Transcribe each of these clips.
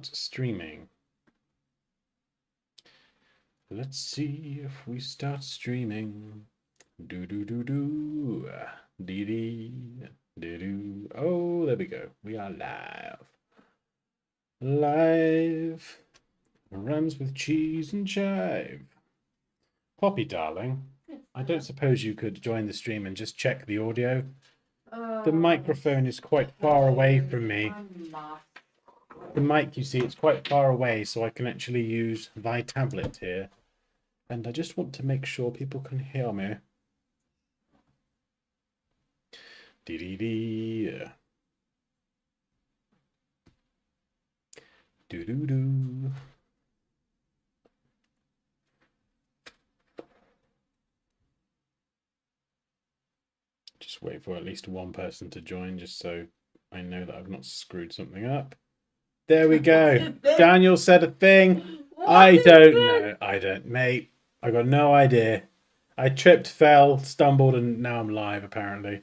start streaming. Let's see if we start streaming. Do do do do. Dee dee. Do do. Oh, there we go. We are live. Live. Runs with cheese and chive. Poppy, darling, I don't suppose you could join the stream and just check the audio? The microphone is quite far away from me. The mic, you see, it's quite far away, so I can actually use thy tablet here. And I just want to make sure people can hear me. Dee dee dee. Do do do. Just wait for at least one person to join, just so I know that I've not screwed something up. There we go. Daniel said a thing. I don't know. I don't, mate. I got no idea. I tripped, fell, stumbled, and now I'm live, apparently.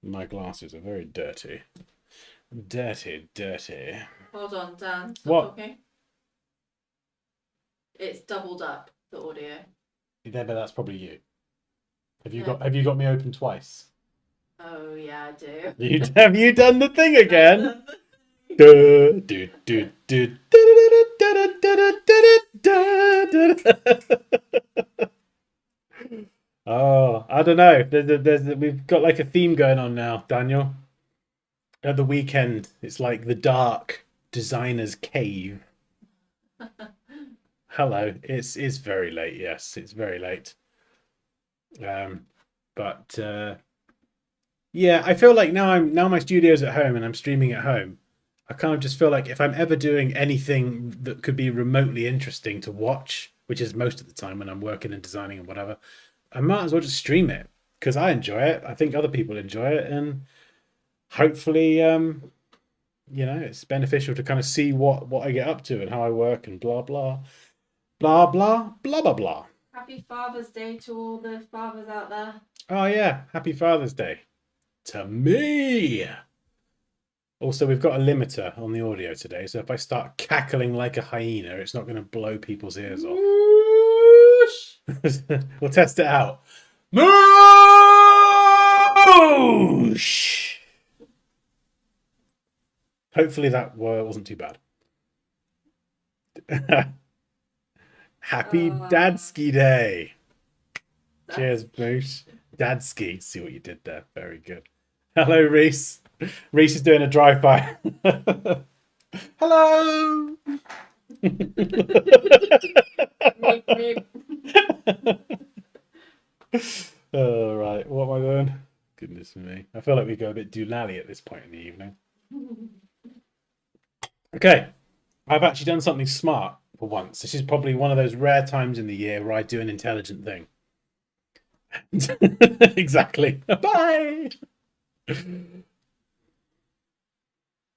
My glasses are very dirty. Dirty, dirty. Hold on, Dan. Stop What? talking. It's doubled up, the audio. Yeah, but that's probably you. Have you got me open twice? Oh yeah, I do. Have you done the thing again? Oh, I don't know. We've got like a theme going on now, Daniel. At the weekend, it's like the dark designer's cave. Hello, it's very late. Yes, it's very late. But yeah, I feel like now my studio's at home and I'm streaming at home. I kind of just feel like if I'm ever doing anything that could be remotely interesting to watch, which is most of the time when I'm working and designing and whatever, I might as well just stream it because I enjoy it. I think other people enjoy it, and hopefully, it's beneficial to kind of see what I get up to and how I work and blah blah blah blah blah blah blah. Happy Father's Day to all the fathers out there. Oh yeah, happy Father's Day to me. Also, we've got a limiter on the audio today, so if I start cackling like a hyena, it's not going to blow people's ears off. We'll test it out. Moosh! Hopefully that wasn't too bad. Happy Dansky Day. Cheers, Moosh. Dansky. See what you did there. Very good. Hello, Reese. Reese is doing a drive-by. Hello. Oh, right. What am I doing? Goodness me. I feel like we go a bit doolally at this point in the evening. Okay. I've actually done something smart for once. This is probably one of those rare times in the year where I do an intelligent thing. Exactly. Bye.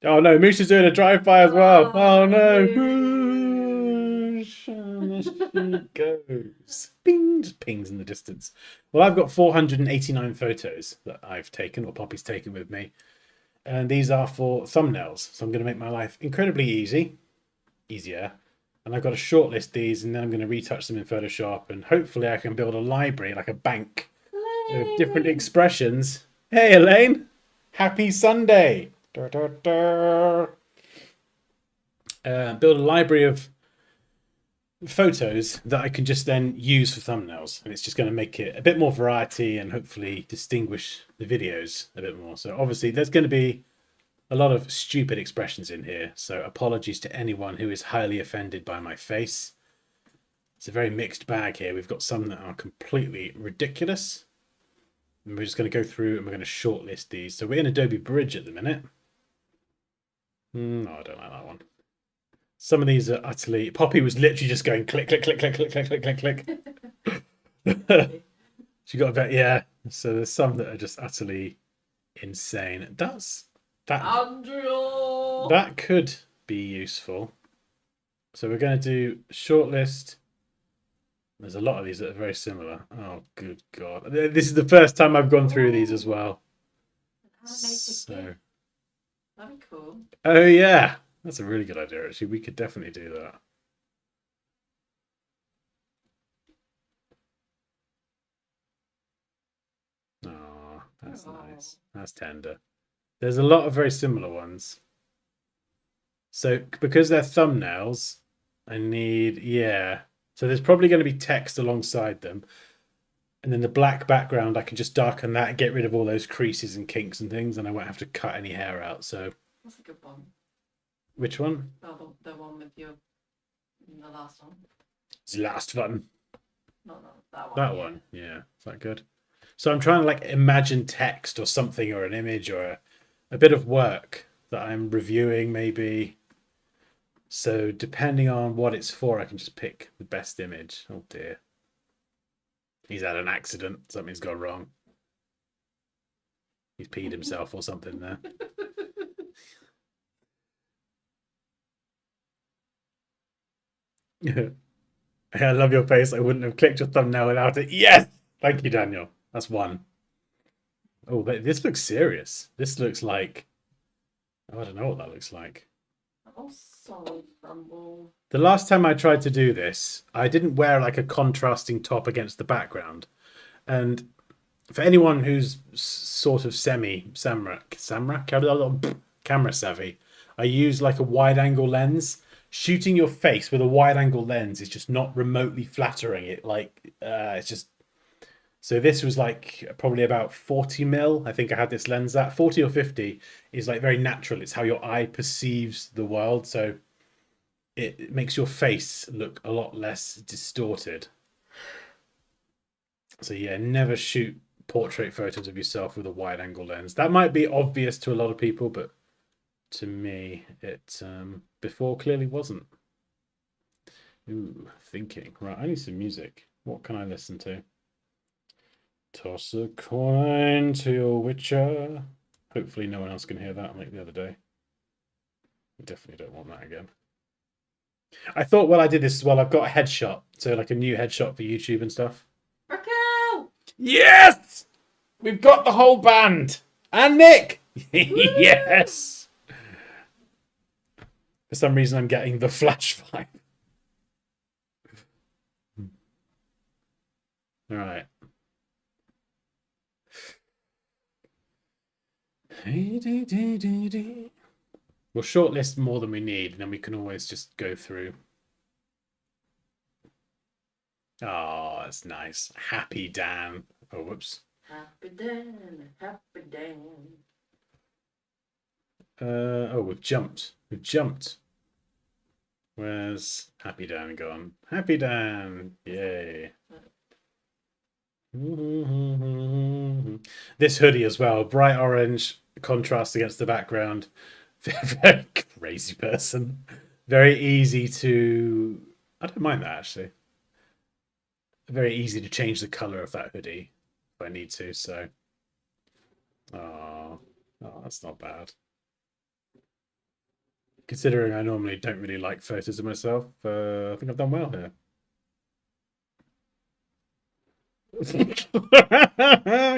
Oh no, Moosh is doing a drive-by as well. Oh no. Moosh. There she goes. Bing, just pings in the distance. Well, I've got 489 photos that I've taken, or Poppy's taken with me. And these are for thumbnails. So I'm going to make my life incredibly easier. And I've got to shortlist these, and then I'm going to retouch them in Photoshop. And hopefully I can build a library, like a bank, of different expressions. Hey, Elaine. Happy Sunday. Build a library of photos that I can just then use for thumbnails, and it's just going to make it a bit more variety and hopefully distinguish the videos a bit more. So obviously there's going to be a lot of stupid expressions in here, so apologies to anyone who is highly offended by my face. It's a very mixed bag here. We've got some that are completely ridiculous, and we're just going to go through and we're going to shortlist these. So we're in Adobe Bridge at the minute. No, I don't like that one. Some of these are utterly... Poppy was literally just going click, click, click, click, click, click, click, click, click. She got a bit, yeah. So there's some that are just utterly insane. That could be useful. So we're going to do shortlist. There's a lot of these that are very similar. Oh, good God. This is the first time I've gone through these as well. So... That'd be cool. Oh, yeah. That's a really good idea, actually. We could definitely do that. Oh, that's nice. That's tender. There's a lot of very similar ones. So because they're thumbnails, I need, yeah. So there's probably going to be text alongside them. And then the black background, I can just darken that, get rid of all those creases and kinks and things, and I won't have to cut any hair out. So That's a good one. which one? Oh, the one with your the last one. It's the last one. No, that one. That one. Yeah. Is that good? So I'm trying to like imagine text or something or an image or a bit of work that I'm reviewing maybe. So depending on what it's for, I can just pick the best image. Oh dear. He's had an accident. Something's gone wrong. He's peed himself or something there. I love your face. I wouldn't have clicked your thumbnail without it. Yes! Thank you, Daniel. That's one. Oh, this looks serious. This looks like... Oh, I don't know what that looks like. Oh, solid crumble. The last time I tried to do this, I didn't wear like a contrasting top against the background. And for anyone who's sort of camera savvy, I use like a wide angle lens. Shooting your face with a wide angle lens is just not remotely flattering. It's just... So this was like probably about 40 mil. I think I had this lens at 40 or 50 is like very natural. It's how your eye perceives the world. So it makes your face look a lot less distorted. So yeah, never shoot portrait photos of yourself with a wide angle lens. That might be obvious to a lot of people, but to me, it before clearly wasn't. Ooh, thinking. Right, I need some music. What can I listen to? Toss a coin to your witcher. Hopefully no one else can hear that like the other day. I definitely don't want that again. I thought while I did this as well, I've got a headshot. So like a new headshot for YouTube and stuff. Raquel! Yes! We've got the whole band. And Nick! Yes! For some reason I'm getting the Flash vibe. All right. We'll shortlist more than we need, and then we can always just go through. Oh, that's nice. Happy Dan. Oh, whoops. Happy Dan, happy Dan. Oh, we've jumped. We've jumped. Where's Happy Dan gone? Happy Dan. Yay. This hoodie as well. Bright orange contrast against the background. Very crazy person. Very easy to... I don't mind that, actually. Very easy to change the color of that hoodie if I need to, so... Oh, that's not bad. Considering I normally don't really like photos of myself, I think I've done well here.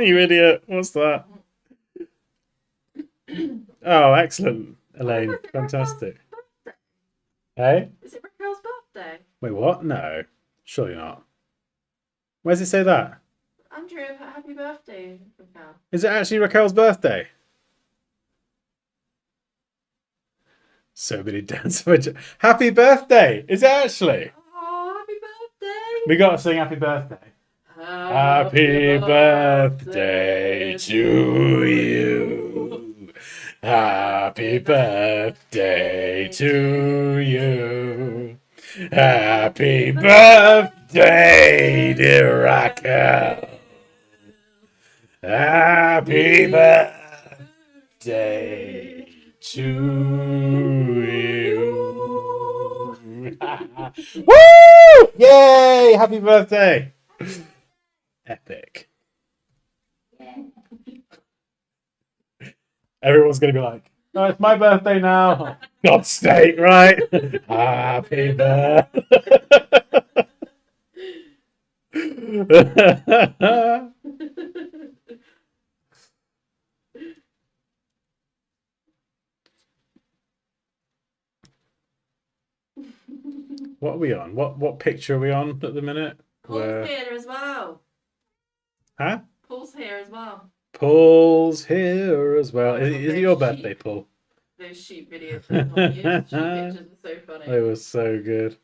You idiot. What's that? Oh, excellent, Elaine. Fantastic. Hey? Is it Raquel's birthday? Wait, what? No. Surely not. Where does it say that? Andrew, happy birthday, Raquel. Is it actually Raquel's birthday? So many dance. Happy birthday! Is it actually? Oh, happy birthday! We gotta sing happy birthday. Happy birthday to you. Happy birthday to you. Happy birthday, dear Raquel. Happy birthday to you. Woo! Yay! Happy birthday. Epic. Everyone's going to be like, oh, it's my birthday now. God's sake, right? Happy birthday. What are we on? What picture are we on at the minute? Paul's here as well. Huh? Paul's here as well. Paul's here as well. Oh my God, Is it those your birthday, Paul? Those sheep videos that Tommy used, sheep pictures are so funny. They were so good.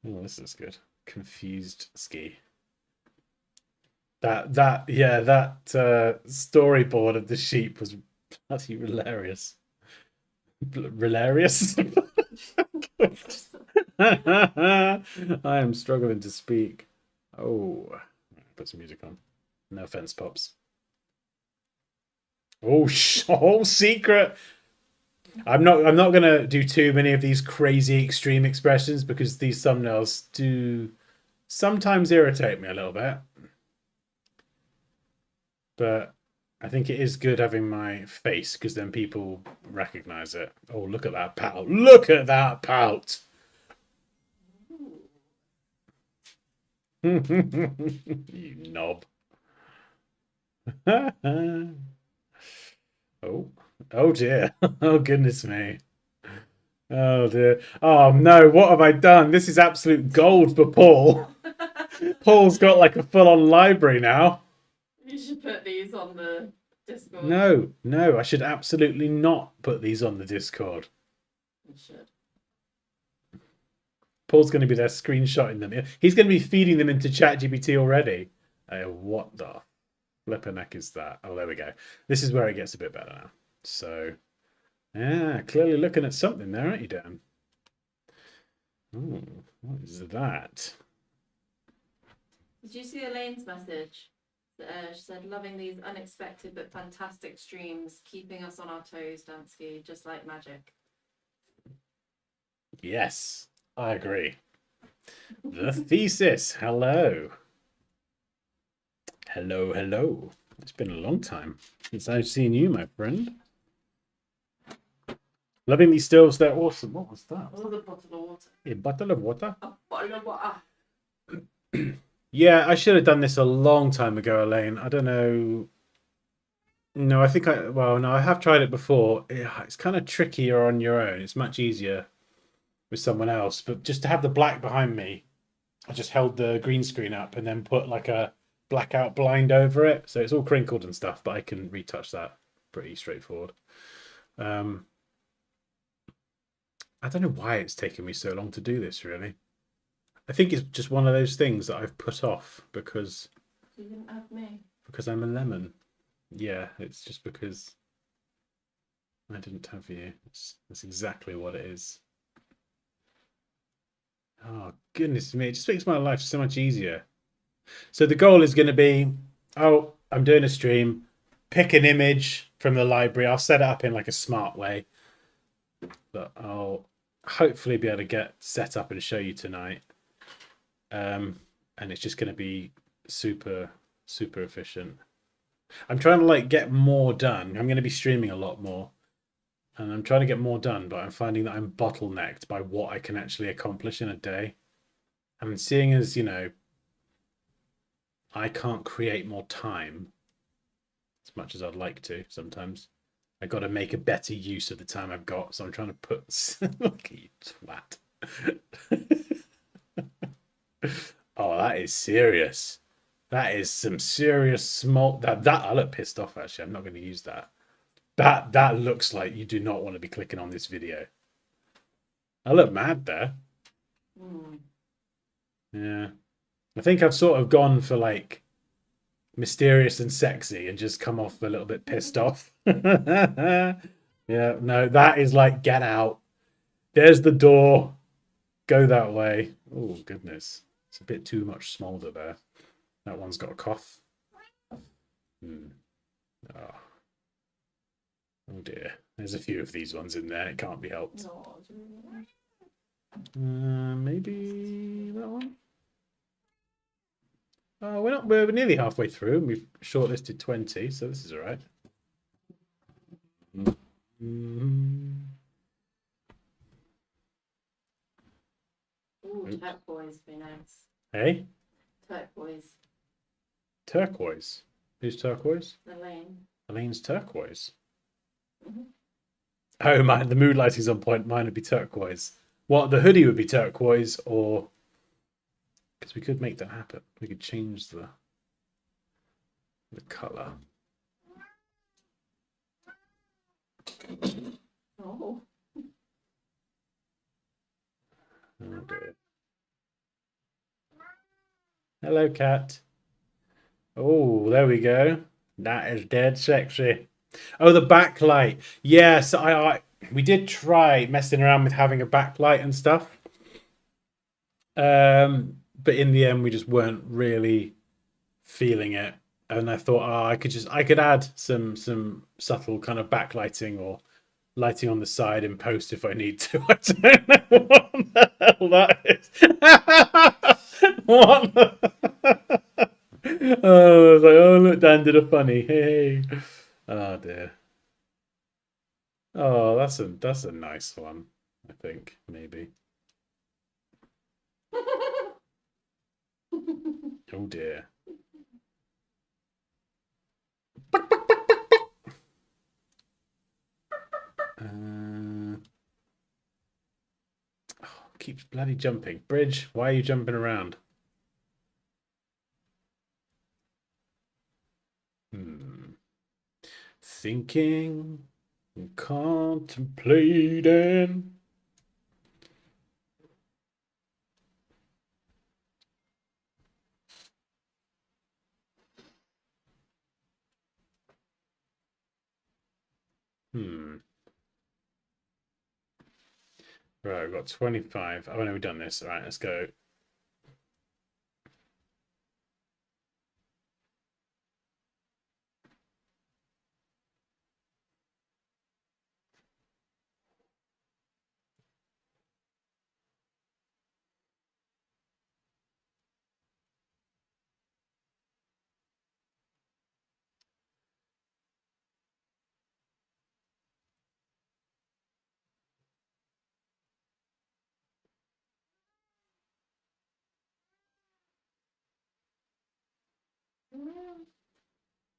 Oh, this is good. Confused ski. That storyboard of the sheep was bloody hilarious. Hilarious. I am struggling to speak. Oh, put some music on. No offense, pops. Oh, whole secret. I'm not gonna do too many of these crazy extreme expressions because these thumbnails do sometimes irritate me a little bit. But I think it is good having my face because then people recognize it. Oh, look at that pout. Look at that pout. You knob. Oh dear. Oh goodness me. Oh dear. Oh no, what have I done? This is absolute gold for Paul. Paul's got like a full-on library now. You should put these on the Discord. No, I should absolutely not put these on the Discord. You should. Paul's going to be there screenshotting them. He's going to be feeding them into ChatGPT already. What the flippin' heck is that? Oh, there we go. This is where it gets a bit better now. So, yeah, clearly looking at something there, aren't you, Dan? Oh, what is that? Did you see Elaine's message? She said, loving these unexpected but fantastic streams, keeping us on our toes, Dansky, just like magic. Yes, I agree. The thesis. Hello. Hello. It's been a long time since I've seen you, my friend. Loving these stills. They're awesome. What was that? What was a bottle of water? A bottle of water? A bottle of water. Yeah, I should have done this a long time ago, Elaine. I don't know. No, I think I have tried it before. It's kind of trickier on your own. It's much easier with someone else. But just to have the black behind me, I just held the green screen up and then put like a blackout blind over it. So it's all crinkled and stuff, but I can retouch that pretty straightforward. I don't know why it's taken me so long to do this, really. I think it's just one of those things that I've put off because You didn't have me. Because I'm a lemon. Yeah, it's just because I didn't have you. That's exactly what it is. Oh, goodness me. It just makes my life so much easier. So the goal is going to be, I'm doing a stream. Pick an image from the library. I'll set it up in like a smart way that I'll hopefully be able to get set up and show you tonight. And it's just going to be super efficient. I'm trying to like get more done. I'm going to be streaming a lot more and I'm trying to get more done, but I'm finding that I'm bottlenecked by what I can actually accomplish in a day. And seeing as, I can't create more time as much as I'd like to sometimes. I got to make a better use of the time I've got. So I'm trying to put, look at you twat. Oh, that is serious. That is some serious small. That I look pissed off. Actually, I'm not going to use that. That looks like you do not want to be clicking on this video. I look mad there. Yeah, I think I've sort of gone for like mysterious and sexy, and just come off a little bit pissed off. Yeah, no, that is like get out. There's the door. Go that way. Oh goodness. It's a bit too much smolder there. That one's got a cough. Oh dear. There's a few of these ones in there. It can't be helped. Maybe that one. Oh, we're nearly halfway through, and we've shortlisted 20, so this is all right. Ooh, turquoise would be nice. Hey? Turquoise. Turquoise. Who's turquoise? Elaine. Elaine's turquoise. Mm-hmm. Oh, the mood lighting's on point. Mine would be turquoise. What, the hoodie would be turquoise, or because we could make that happen. We could change the color. Oh. Oh dear. Hello, cat. Oh, there we go. That is dead sexy. Oh, the backlight. Yes, we did try messing around with having a backlight and stuff. But in the end, we just weren't really feeling it. And I thought, oh, I could add some subtle kind of backlighting or lighting on the side in post if I need to. I don't know what the hell that is. What? Oh, I was like, oh look, Dan did a funny. Hey. Oh dear. Oh, that's a nice one. I think maybe. Oh dear. Keeps bloody jumping. Bridge, why are you jumping around? Thinking, contemplating. Right, I've got 25. Oh, no, we've done this. All right, let's go.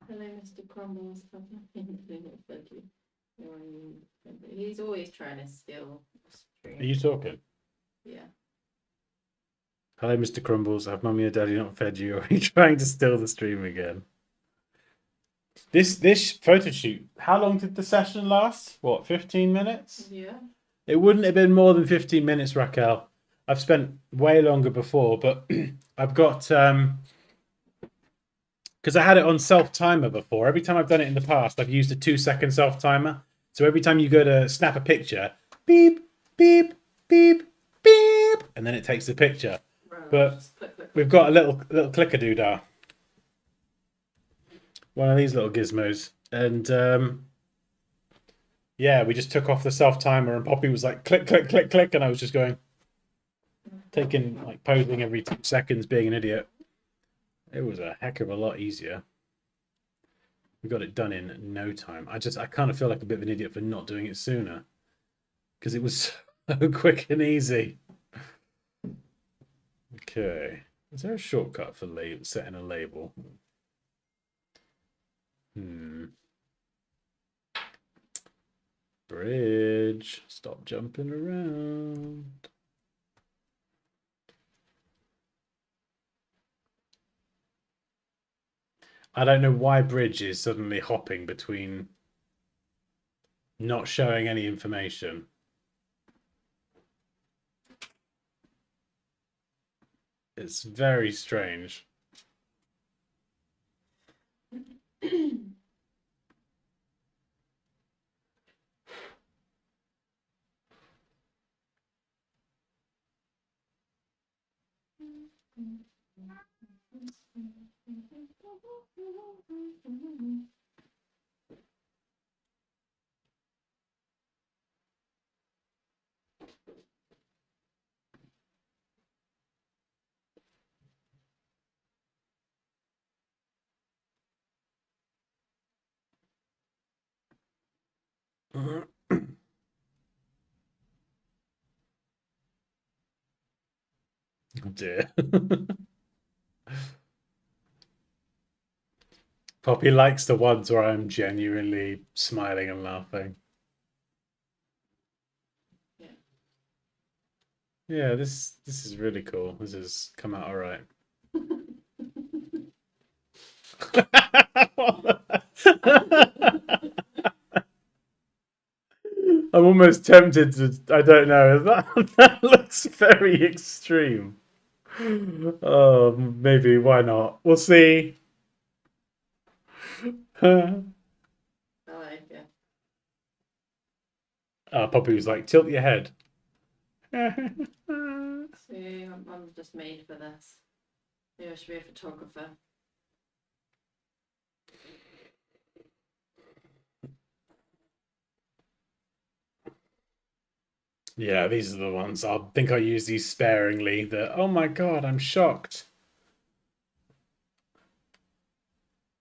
Hello, Mr. Crumbles. Thank you. He's always trying to steal the Are stream. you talking? Yeah. Hello, Mr. Crumbles. Have Mummy and Daddy not fed you? Or are you trying to steal the stream again? This photo shoot, how long did the session last? What, 15 minutes? Yeah. It wouldn't have been more than 15 minutes, Raquel. I've spent way longer before, but I've got because I had it on self timer before. Every time I've done it in the past, I've used a 2-second self timer. So every time you go to snap a picture, beep, beep, beep, beep, and then it takes the picture. Right, But click. we've got a little clicker doodah. One of these little gizmos. And yeah, we just took off the self timer and Poppy was like click, click, click, click, and I was just going posing every 2 seconds, being an idiot. It was a heck of a lot easier. We got it done in no time. I kind of feel like a bit of an idiot for not doing it sooner because it was so quick and easy. Okay, is there a shortcut for setting a label? Bridge, stop jumping around. I don't know why Bridge is suddenly hopping between not showing any information. It's very strange. Oh dear. Poppy likes the ones where I'm genuinely smiling and laughing. Yeah. Yeah, this is really cool. This has come out all right. I'm almost tempted to. I don't know. That looks very extreme. Oh, maybe. Why not? We'll see. Oh, I like it. Poppy was like, tilt your head. See, I'm just made for this. Maybe I should be a photographer. Yeah, these are the ones. I think I use these sparingly. Oh my god, I'm shocked.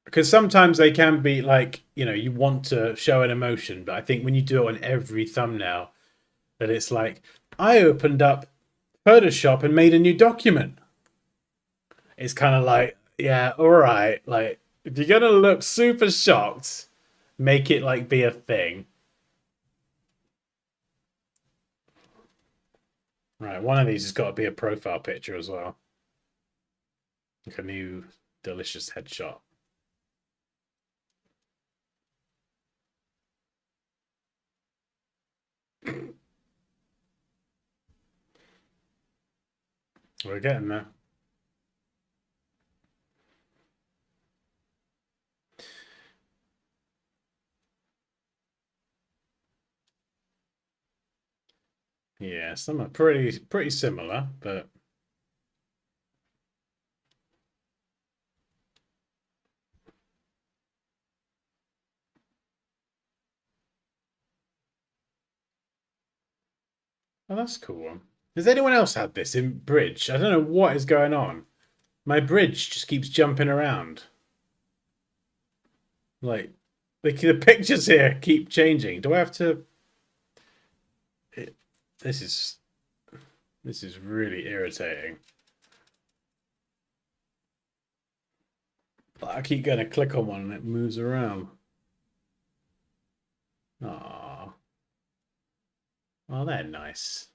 Because sometimes they can be like, you want to show an emotion, but I think when you do it on every thumbnail, that it's like, I opened up Photoshop and made a new document. It's kind of like, yeah, all right. Like, if you're gonna look super shocked, make it like be a thing. Right, one of these has got to be a profile picture as well. Like a new delicious headshot. We're getting there. Yeah, some are pretty similar, but oh, that's cool. Has anyone else had this in Bridge? I don't know what is going on. My bridge just keeps jumping around. Like, the pictures here keep changing. Do I have to? It, this is really irritating. I keep going to click on one and it moves around. Aww. Oh, they're nice.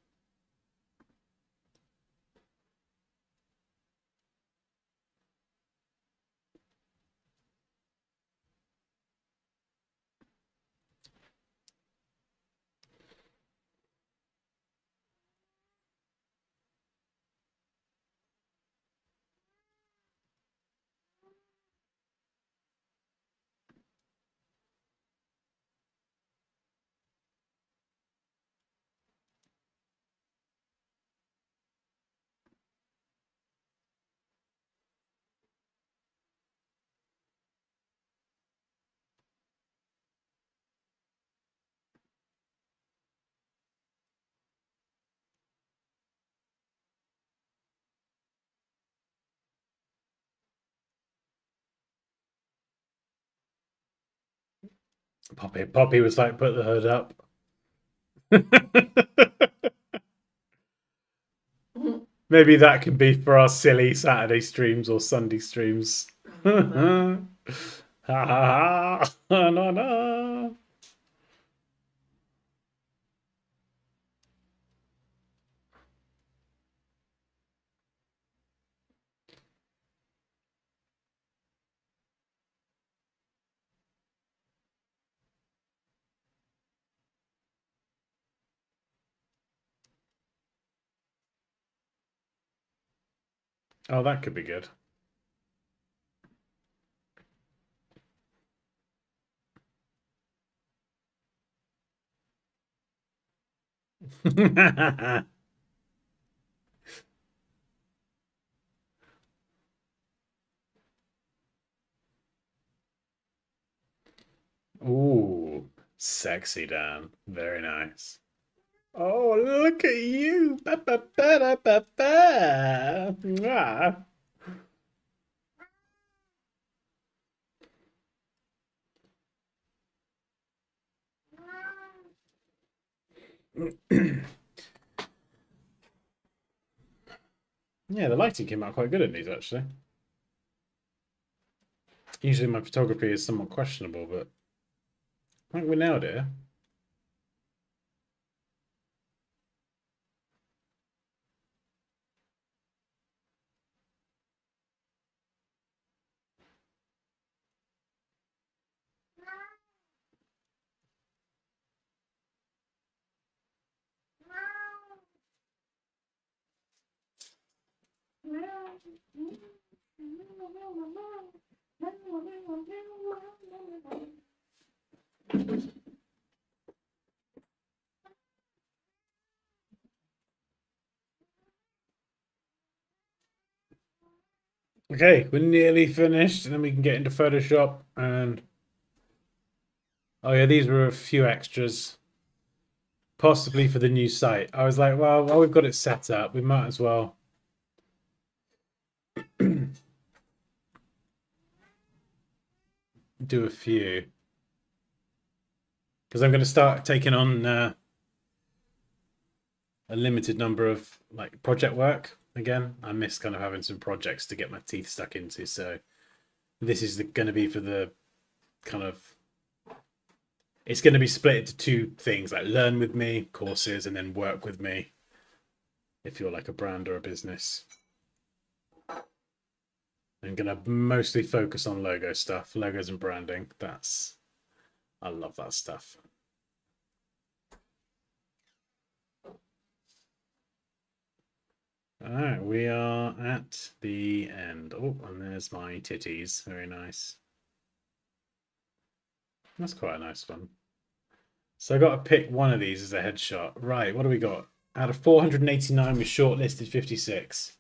Poppy was like, put the hood up. Maybe that can be for our silly Saturday streams or Sunday streams. Ha ha ha! No, no. Oh, that could be good. Ooh, sexy, Dan. Very nice. Oh, look at you. Ba, ba, ba, da, ba, ba. Mwah. Yeah, the lighting came out quite good in these, actually. Usually my photography is somewhat questionable, but I think we nailed it. Okay, we're nearly finished, and then we can get into Photoshop. And oh yeah, these were a few extras, possibly for the new site. I was like, well, while we've got it set up, we might as well do a few, because I'm going to start taking on a limited number of like project work again. I miss kind of having some projects to get my teeth stuck into, so this is going to be for the kind of, it's going to be split into two things, like learn with me courses and then work with me if you're like a brand or a business. I'm going to mostly focus on logo stuff, logos and branding. I love that stuff. All right, we are at the end. Oh, and there's my titties. Very nice. That's quite a nice one. So I got to pick one of these as a headshot. Right, what do we got? Out of 489, we shortlisted 56.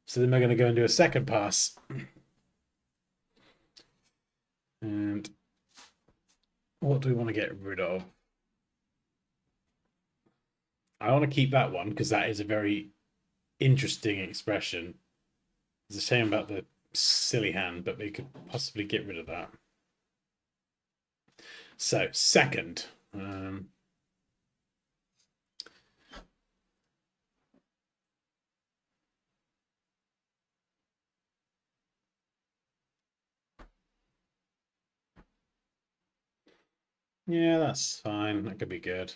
So then we're going to go and do a second pass. And what do we want to get rid of? I want to keep that one because that is a very interesting expression. It's a shame about the silly hand, but we could possibly get rid of that. So, second. Yeah, that's fine. That could be good.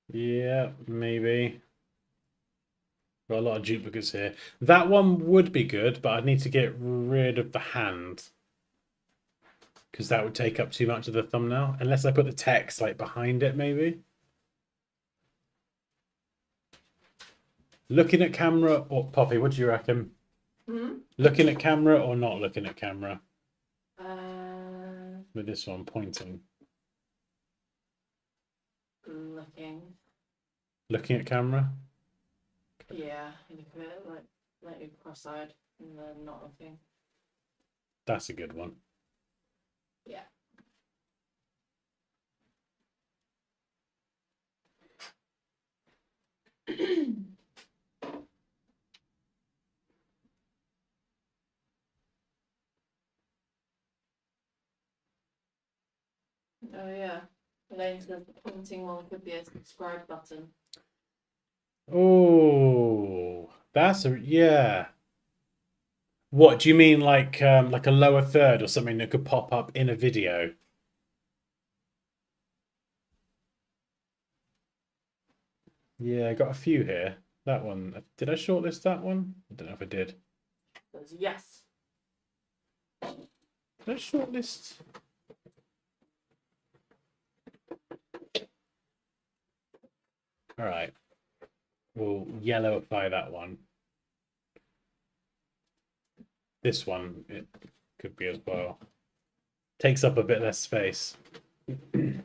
Yeah, maybe. Got a lot of duplicates here. That one would be good, but I'd need to get rid of the hand because that would take up too much of the thumbnail. Unless I put the text like behind it, maybe. Looking at camera or Poppy, what do you reckon? Looking at camera or not looking at camera? With this one pointing. Looking at camera? Yeah, you can put it like you're cross-eyed and then not looking. That's a good one. Yeah. Oh yeah. Elaine says the pointing one could be a subscribe button. Oh, that's a yeah. What do you mean, like a lower third or something that could pop up in a video? Yeah, I got a few here. That one. Did I shortlist that one? I don't know if I did. Says yes. Did I shortlist? All right. We'll yellowify that one. This one, it could be as well. Takes up a bit less space. I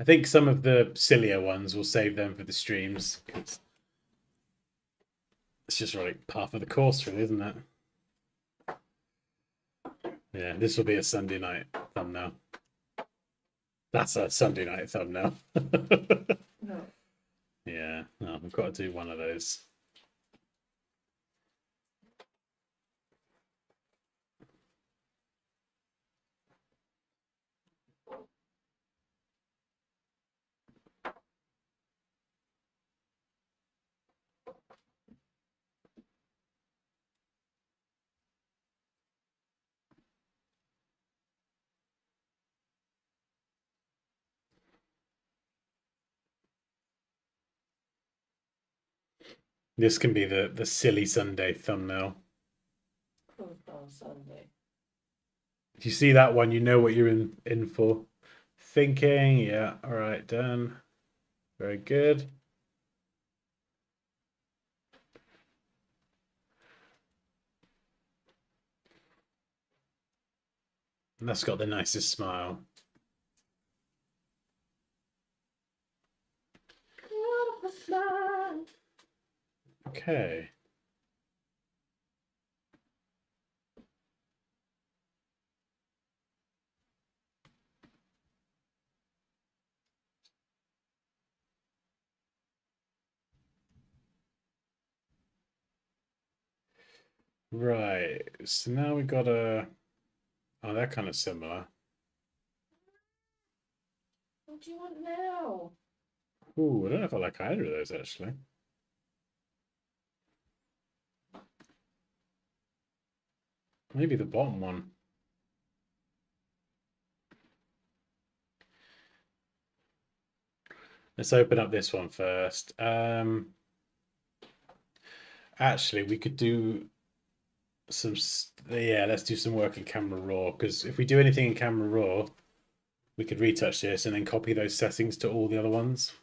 think some of the sillier ones will save them for the streams. It's just like half of the course, really, isn't it? Yeah, this will be a Sunday night thumbnail. That's a Sunday night thumbnail. No. Yeah, no, I've got to do one of those. This can be the silly Sunday thumbnail. On Sunday. If you see that one, you know what you're in for. Thinking, yeah, all right, done. Very good. And that's got the nicest smile. Okay. Right. So now we got a. Oh, they're kind of similar. What do you want now? Ooh, I don't know if I like either of those actually. Maybe the bottom one. Let's open up this one first. Actually, we could do some. Yeah, let's do some work in Camera Raw because if we do anything in Camera Raw, we could retouch this and then copy those settings to all the other ones.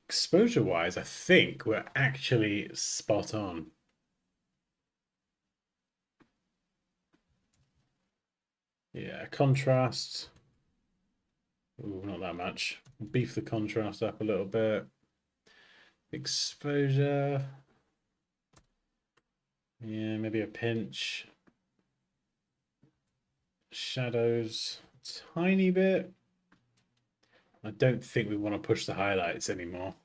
Exposure wise, I think we're actually spot on. Yeah, contrast. Ooh, not that much. Beef the contrast up a little bit. Exposure. Yeah, maybe a pinch. Shadows, tiny bit. I don't think we want to push the highlights anymore.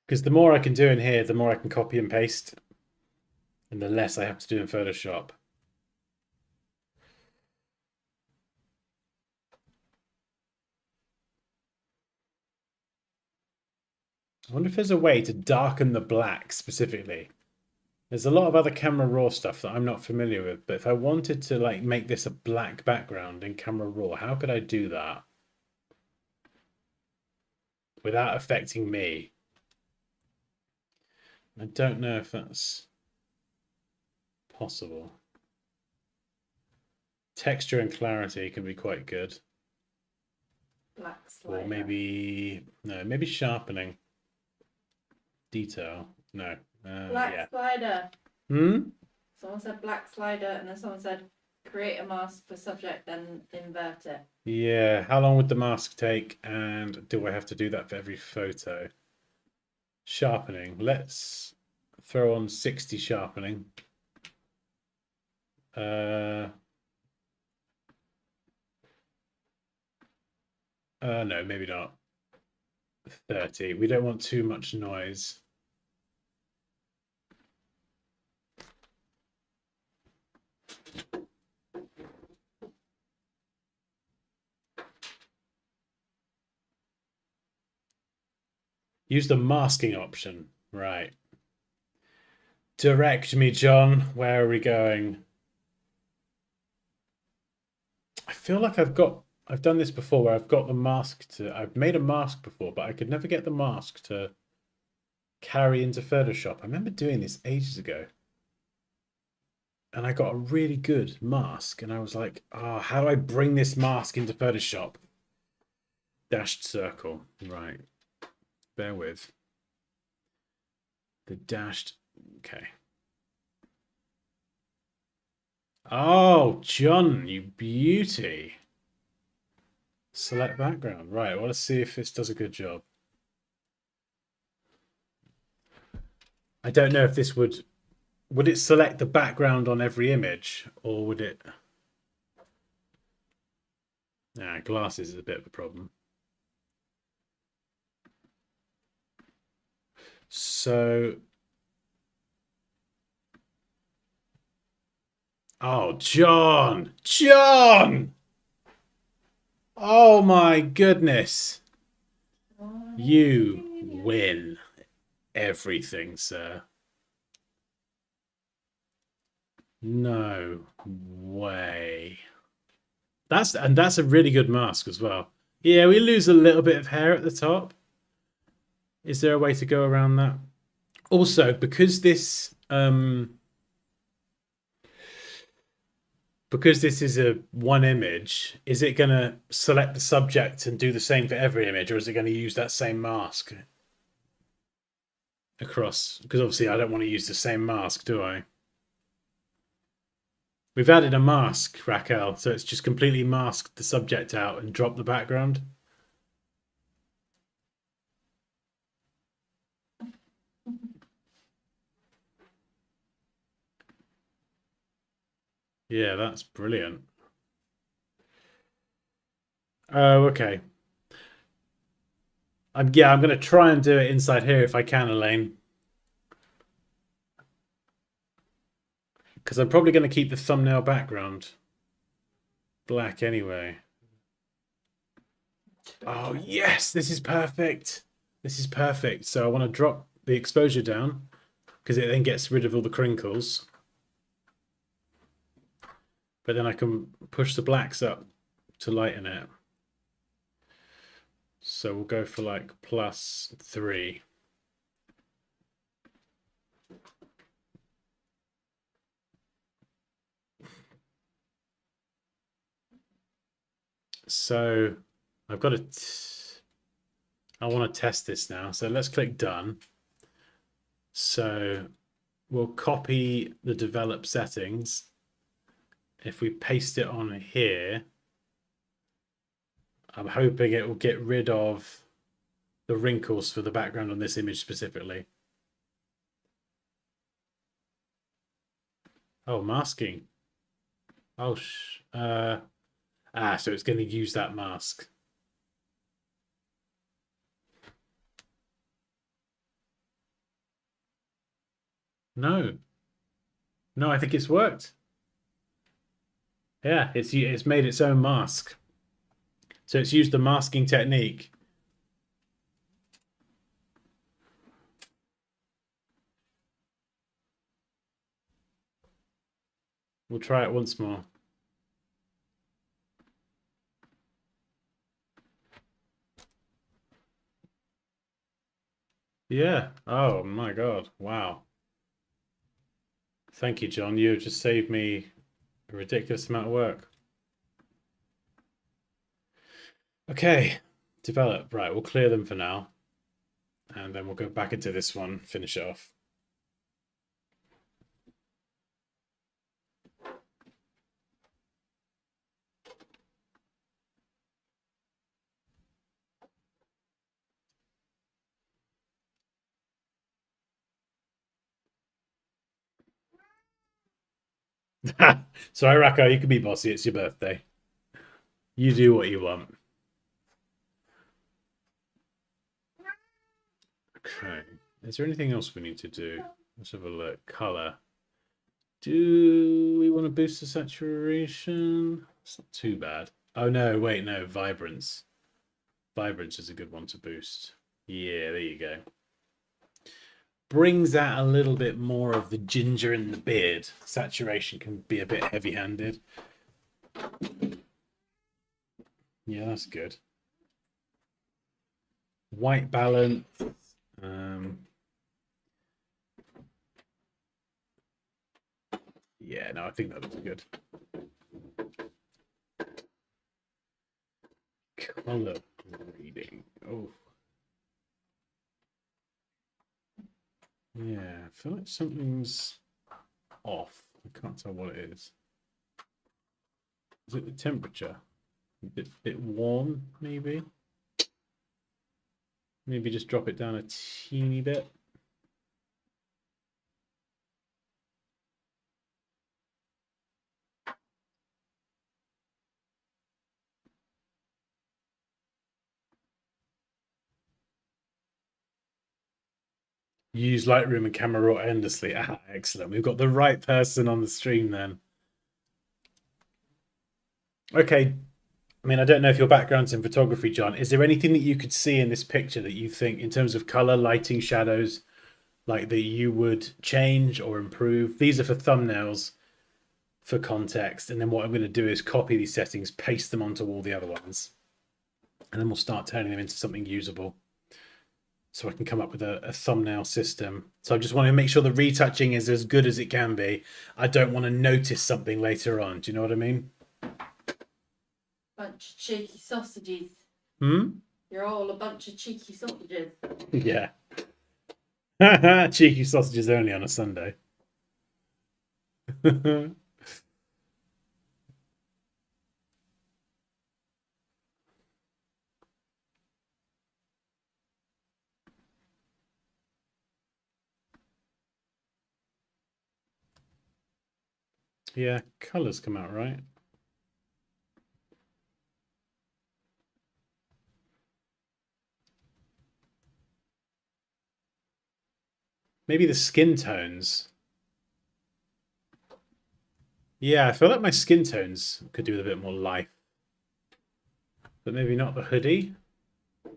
Because the more I can do in here, the more I can copy and paste. And the less I have to do in Photoshop. I wonder if there's a way to darken the black specifically. There's a lot of other Camera Raw stuff that I'm not familiar with, but if I wanted to like make this a black background in Camera Raw, how could I do that without affecting me? I don't know if that's possible. Texture and clarity can be quite good. Black slider. Or maybe, no, maybe sharpening. Detail. No. Black Yeah. slider. Hmm? Someone said black slider, and then someone said create a mask for subject, then invert it. Yeah. How long would the mask take? And do I have to do that for every photo? Sharpening. Let's throw on 60 sharpening. No, maybe not. 30. We don't want too much noise. Use the masking option. Right. Direct me, John. Where are we going? I feel like I've done this before where I've got the mask to, I've made a mask before, but I could never get the mask to carry into Photoshop. I remember doing this ages ago. And I got a really good mask and I was like, oh, how do I bring this mask into Photoshop? Dashed circle. Right. Bear with. The dashed, okay. Oh, John, you beauty. Select background. Right, well, let's see if this does a good job. I don't know if this would it select the background on every image or would it? Nah, glasses is a bit of a problem. So, oh, John! Oh my goodness. You win everything, sir. No way. That's a really good mask as well. Yeah, we lose a little bit of hair at the top. Is there a way to go around that? Also, because this is a one image, is it going to select the subject and do the same for every image, or is it going to use that same mask across? Because obviously I don't want to use the same mask, do I? We've added a mask, Raquel, so it's just completely masked the subject out and dropped the background. Yeah, that's brilliant. Oh, okay. I'm going to try and do it inside here if I can, Elaine. Because I'm probably going to keep the thumbnail background black anyway. Oh, yes, this is perfect. This is perfect. So I want to drop the exposure down because it then gets rid of all the crinkles. But then I can push the blacks up to lighten it. So we'll go for like +3. So I've got I want to test this now. So let's click done. So we'll copy the develop settings. If we paste it on here, I'm hoping it will get rid of the wrinkles for the background on this image specifically. Oh, masking. Oh, so it's going to use that mask. No. No, I think it's worked. Yeah, it's made its own mask. So it's used the masking technique. We'll try it once more. Yeah. Oh my God. Wow. Thank you, John. You just saved me a ridiculous amount of work. Okay. Develop. Right. We'll clear them for now. And then we'll go back into this one, finish it off. Sorry, Racco, you can be bossy. It's your birthday. You do what you want. Okay. Is there anything else we need to do? Let's have a look. Color. Do we want to boost the saturation? It's not too bad. Oh, no. Wait, no. Vibrance. Vibrance is a good one to boost. Yeah, there you go. Brings out a little bit more of the ginger in the beard. Saturation can be a bit heavy-handed. Yeah, that's good. White balance. Yeah, no, I think that looks good. Color grading. Oh. Yeah, I feel like something's off. I can't tell what it is. Is it the temperature? A bit warm, maybe? Maybe just drop it down a teeny bit. Use Lightroom and Camera Raw endlessly. Ah, excellent. We've got the right person on the stream then. Okay. I mean, I don't know if your background's in photography, John. Is there anything that you could see in this picture that you think, in terms of color, lighting, shadows, like that you would change or improve? These are for thumbnails. for context. And then what I'm going to do is copy these settings, paste them onto all the other ones. And then we'll start turning them into something usable. So I can come up with a thumbnail system. So I just want to make sure the retouching is as good as it can be. I don't want to notice something later on. Do you know what I mean? Bunch of cheeky sausages. Hmm? You're all a bunch of cheeky sausages. Yeah. Cheeky sausages only on a Sunday. Yeah, colours come out right. Maybe the skin tones. Yeah, I feel like my skin tones could do with a bit more life. But maybe not the hoodie.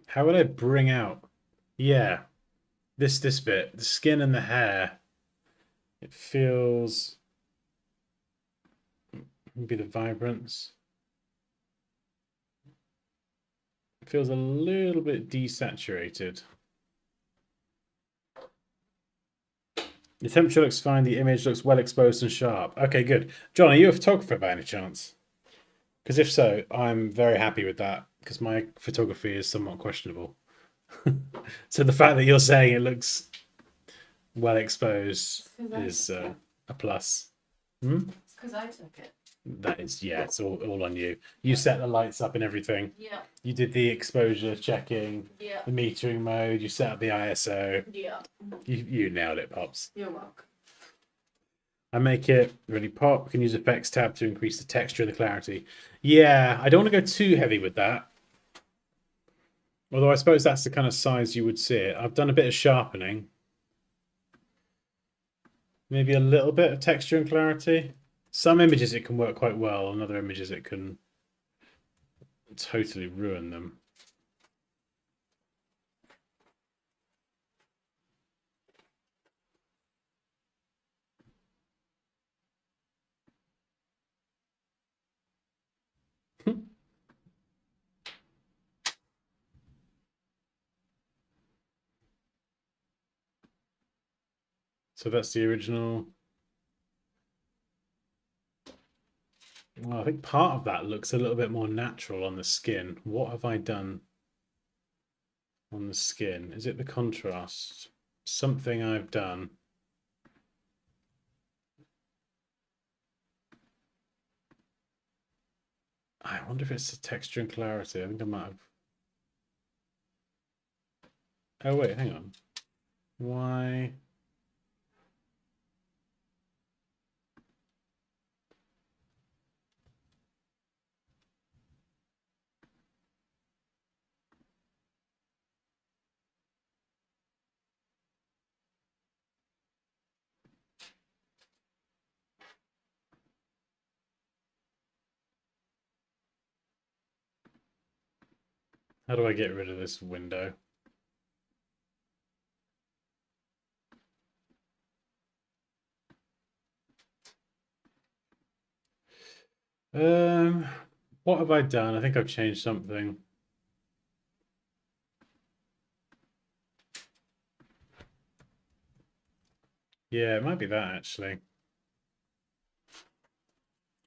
How would I bring out? Yeah, this bit, the skin and the hair. It feels maybe the vibrance. It feels a little bit desaturated. The temperature looks fine. The image looks well exposed and sharp. Okay, good. John, are you a photographer by any chance? Because if so, I'm very happy with that because my photography is somewhat questionable. So the fact that you're saying it looks well exposed is a plus. Hmm? It's because I took it. That is, yeah, it's all on you. You set the lights up and everything. Yeah. You did the exposure checking, Yeah. the metering mode. You set up the ISO. Yeah. You nailed it, Pops. You're welcome. I make it really pop. We can use effects tab to increase the texture and the clarity. Yeah, I don't want to go too heavy with that. Although I suppose that's the kind of size you would see it. I've done a bit of sharpening. Maybe a little bit of texture and clarity. Some images it can work quite well, and other images it can totally ruin them. So that's the original. Well, I think part of that looks a little bit more natural on the skin. What have I done on the skin? Is it the contrast? Something I've done. I wonder if it's the texture and clarity. I think I might have. Oh, wait, hang on. Why? How do I get rid of this window? What have I done? I think I've changed something. Yeah, it might be that actually.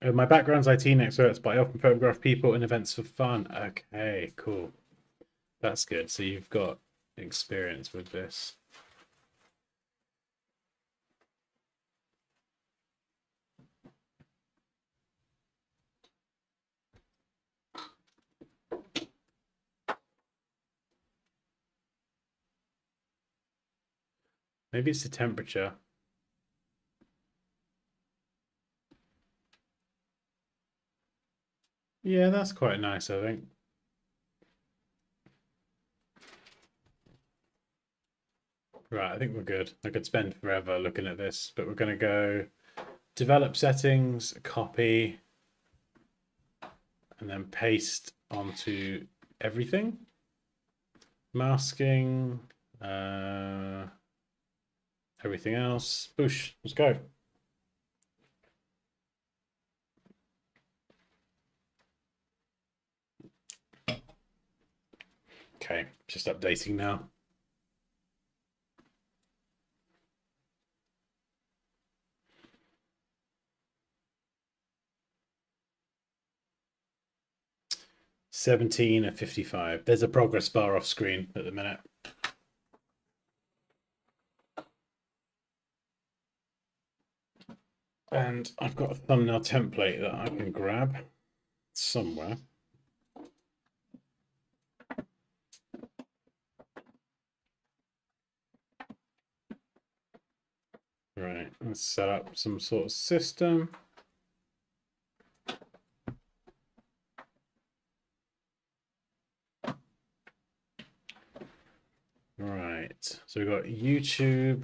My background's IT experts, but I often photograph people and events for fun. Okay, cool. That's good. So you've got experience with this. Maybe it's the temperature. Yeah, that's quite nice, I think. Right, I think we're good. I could spend forever looking at this, but we're going to go develop settings, copy, and then paste onto everything. Masking, everything else. Boosh, let's go. Okay, just updating now. $17.55. There's a progress bar off screen at the minute. And I've got a thumbnail template that I can grab somewhere. Right, let's set up some sort of system. Right, so we've got YouTube,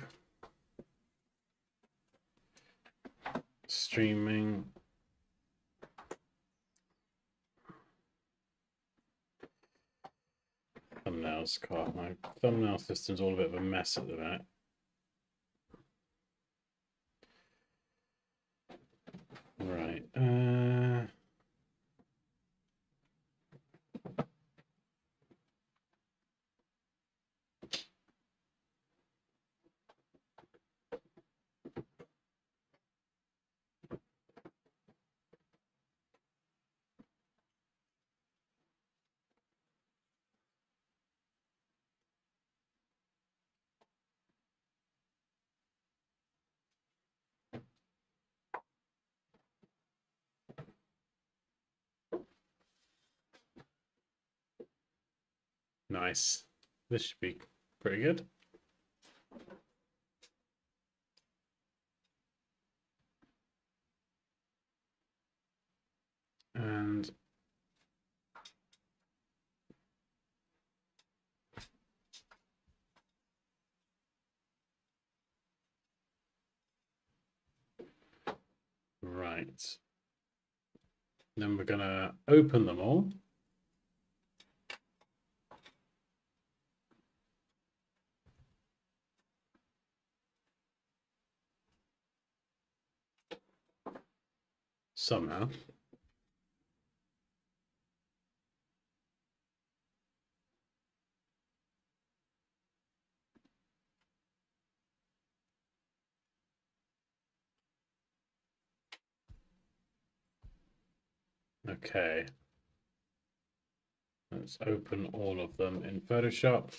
streaming. Thumbnails, God, my thumbnail system's all a bit of a mess at the minute. Right. Nice. This should be pretty good. And right. Then we're gonna open them all. Somehow. Okay. Let's open all of them in Photoshop.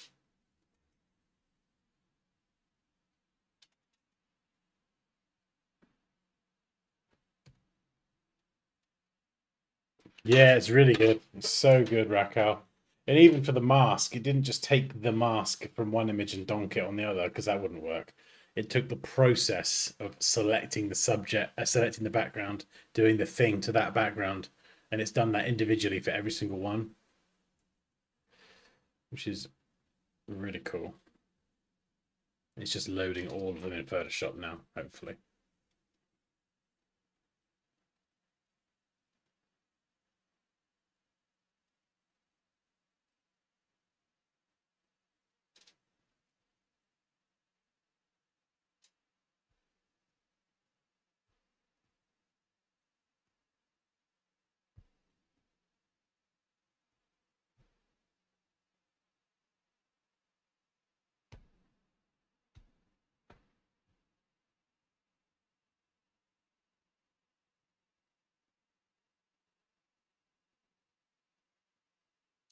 Yeah, it's really good. It's so good, Raquel. And even for the mask, it didn't just take the mask from one image and donk it on the other, because that wouldn't work. It took the process of selecting the subject, selecting the background, doing the thing to that background, and it's done that individually for every single one, which is really cool. It's just loading all of them in Photoshop now, hopefully.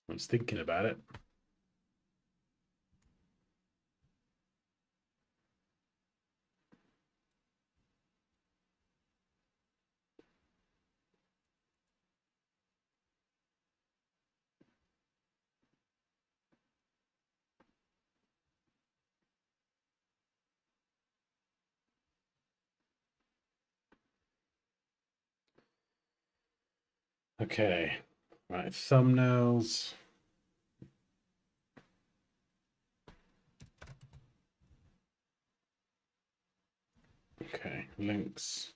I was thinking about it. Okay, right, thumbnails. Okay, links.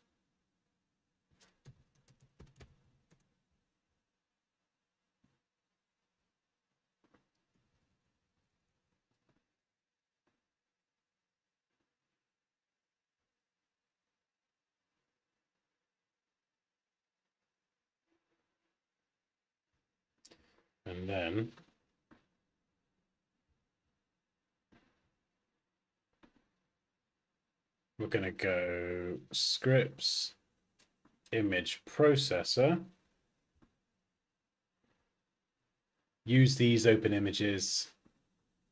And then we're going to go scripts, image processor. Use these open images,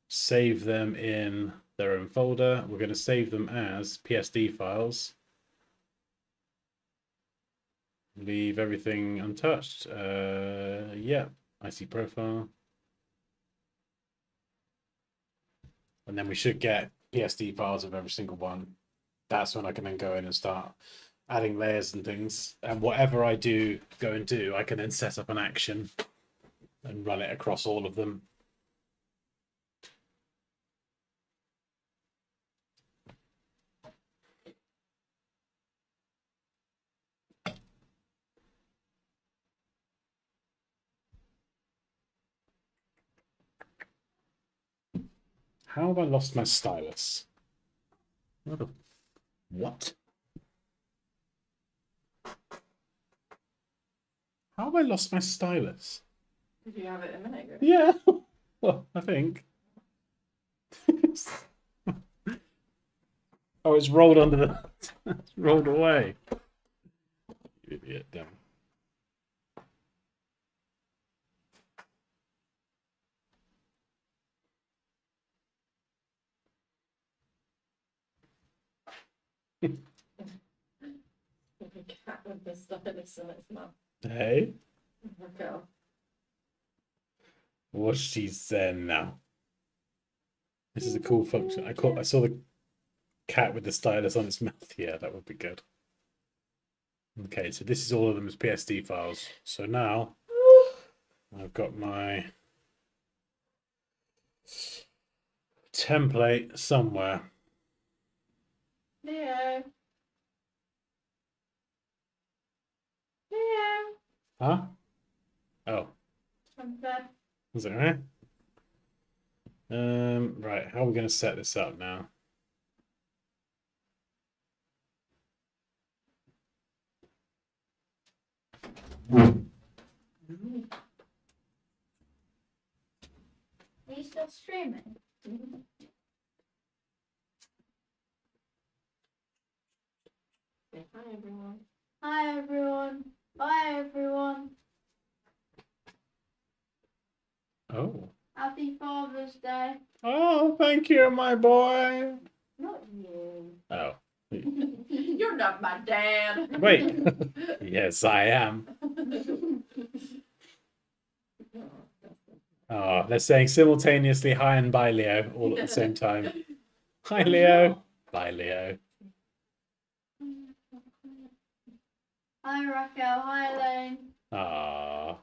save them in their own folder. We're going to save them as PSD files. Leave everything untouched. Yeah, I see profile. And then we should get PSD files of every single one. That's when I can then go in and start adding layers and things. And whatever I do, go and do, I can then set up an action and run it across all of them. How have I lost my stylus? What? How have I lost my stylus? Did you have it a minute ago? Yeah. Well, I think. Oh, it's rolled under the. It's rolled away. You idiot, damn. The cat with the stylus in its mouth. Hey, Okay. what's she saying now? This is a cool function. I saw the cat with the stylus on its mouth. Yeah, that would be good. Okay, so this is all of them as PSD files. So now I've got my template somewhere. Leo. Leo. Huh? Oh, I'm bed. is that right? Right, how are we going to set this up now? Are you still streaming? Say hi, everyone. Hi everyone. Bye everyone. Oh. Happy Father's Day. Oh, thank you, my boy. Not you. Oh. You're not my dad. Wait. Yes, I am. Oh, they're saying simultaneously hi and bye, Leo, all at the same time. Hi, Leo. Bye, Leo. Hi Raquel. Hi Elaine. Ah.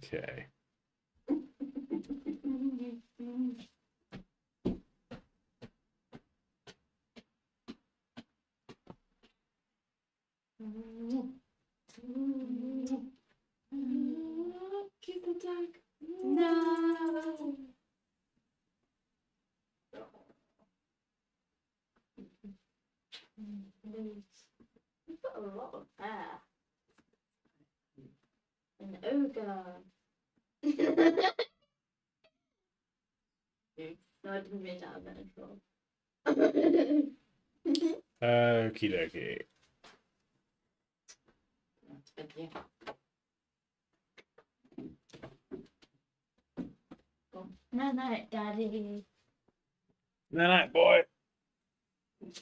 Okay. Kiss the dog. No. You've got a lot of hair. An ogre. No, I didn't mean to have that intro. Okie dokie. Thank you. Night night, Daddy. Good night, boy.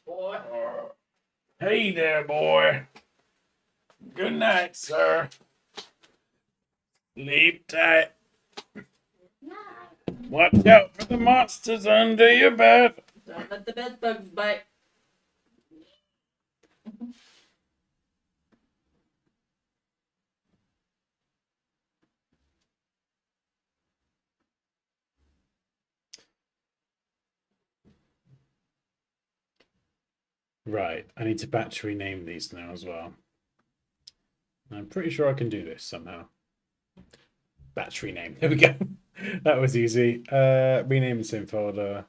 Boy. Hey there, boy. Good night, sir. Sleep tight. Night. Watch out for the monsters under your bed. Don't let the bed bugs bite. Right, I need to battery name these now as well. I'm pretty sure I can do this somehow. Battery name. There we go. That was easy. Rename the same folder.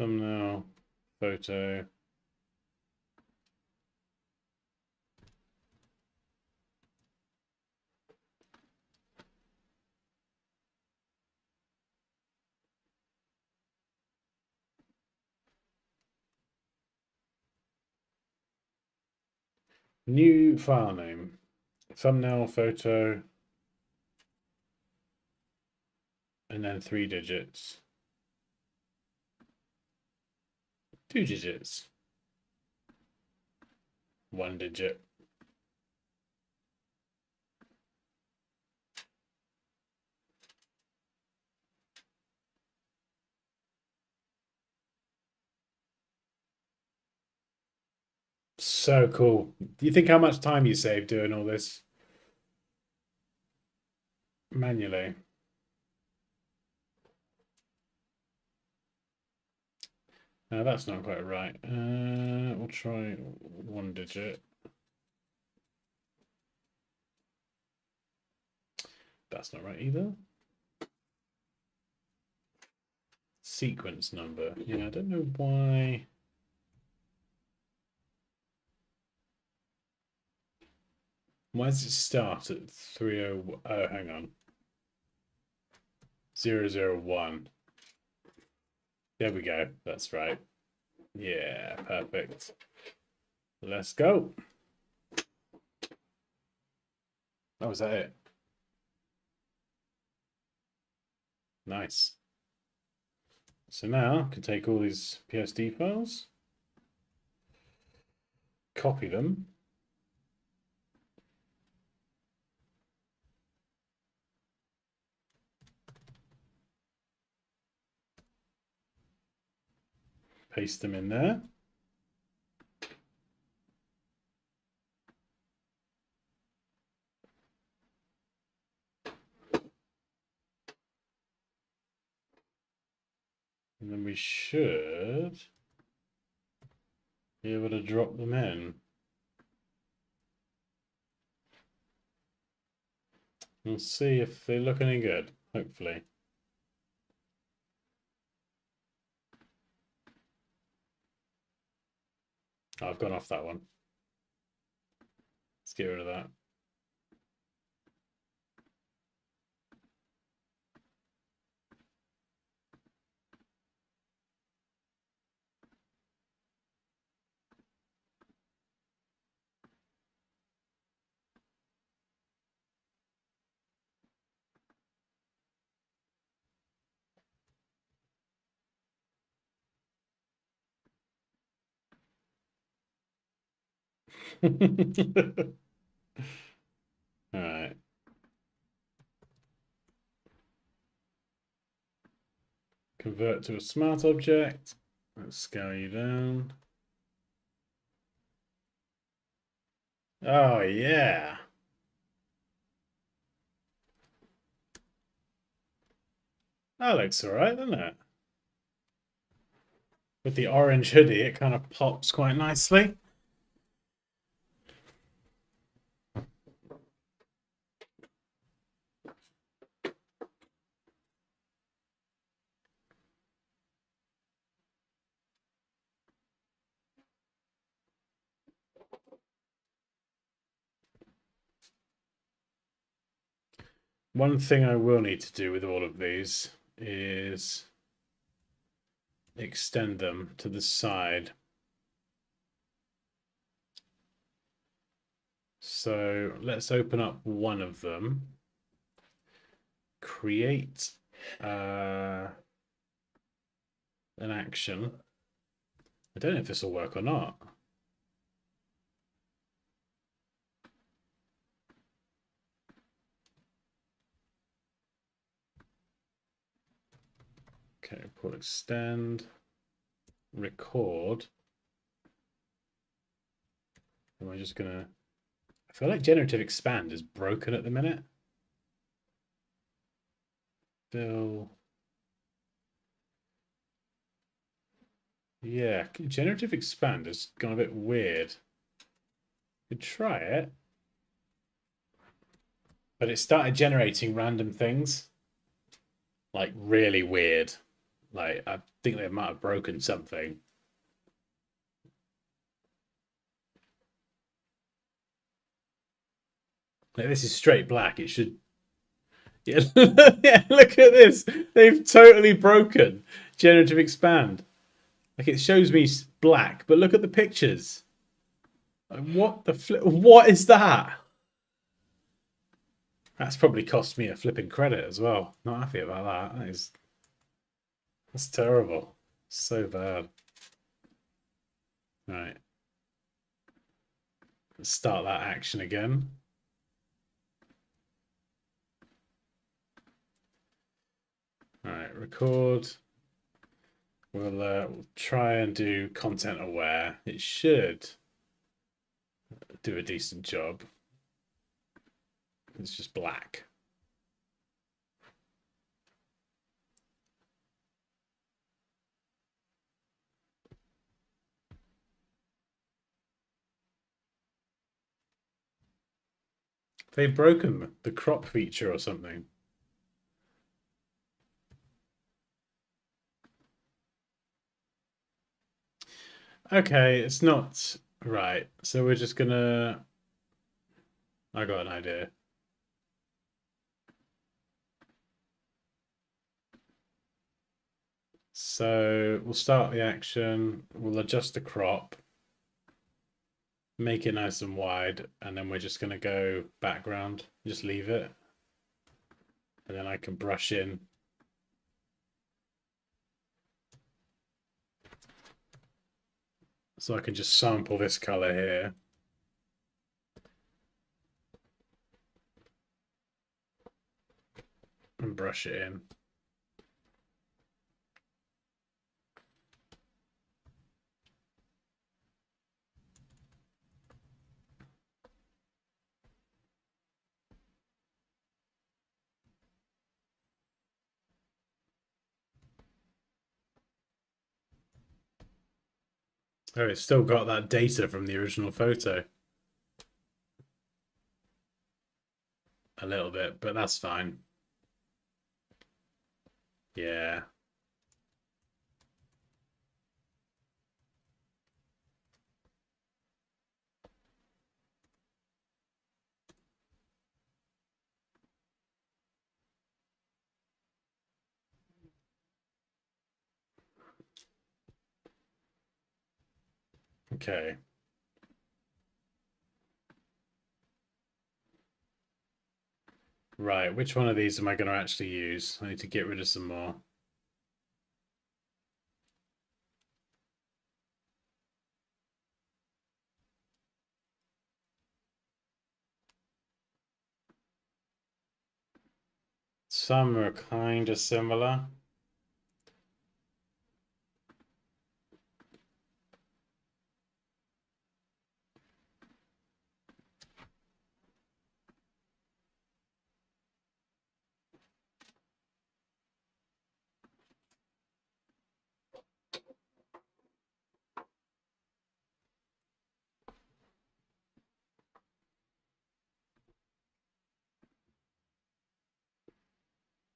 Thumbnail, photo. New file name. Thumbnail, photo, and then 3 digits. 2 digits. 1 digit. So cool. Do you think how much time you save doing all this manually? No, that's not quite right. We'll try 1 digit. That's not right either. Sequence number. Yeah, I don't know why. Why does it start at 301? Oh, hang on. 001. There we go. That's right. Yeah, perfect. Let's go. Oh, is that it? Nice. So now I can take all these PSD files, copy them, paste them in there. And then we should be able to drop them in. We'll see if they look any good, hopefully. Oh, I've gone off that one. Let's get rid of that. All right. Convert to a smart object. Let's scale you down. Oh, yeah. That looks all right, doesn't it? With the orange hoodie, it kind of pops quite nicely. One thing I will need to do with all of these is extend them to the side. So let's open up one of them. Create an action. I don't know if this will work or not. Okay, pull extend, record. Am I just gonna? I feel like generative expand is broken at the minute. Fill. Yeah, generative expand has gone a bit weird. Could try it, but it started generating random things, like really weird. Like, I think they might have broken something. Like, this is straight black. It should. Yeah, yeah, look at this. They've totally broken generative expand. Like, it shows me black, but look at the pictures. Like, what the flip? What is that? That's probably cost me a flipping credit as well. Not happy about that. That's terrible. So bad. Right. Let's start that action again. All right, record. We'll try and do content aware. It should do a decent job. It's just black. They've broken the crop feature or something. Okay, it's not right. So we're just gonna. I got an idea. So we'll start the action. We'll adjust the crop, make it nice and wide, and then we're just gonna go background. Just leave it, and then I can brush in. So I can just sample this color here. And brush it in. Oh, it's still got that data from the original photo. A little bit, but that's fine. Yeah. Okay. Right, which one of these am I going to actually use? I need to get rid of some more. Some are kind of similar.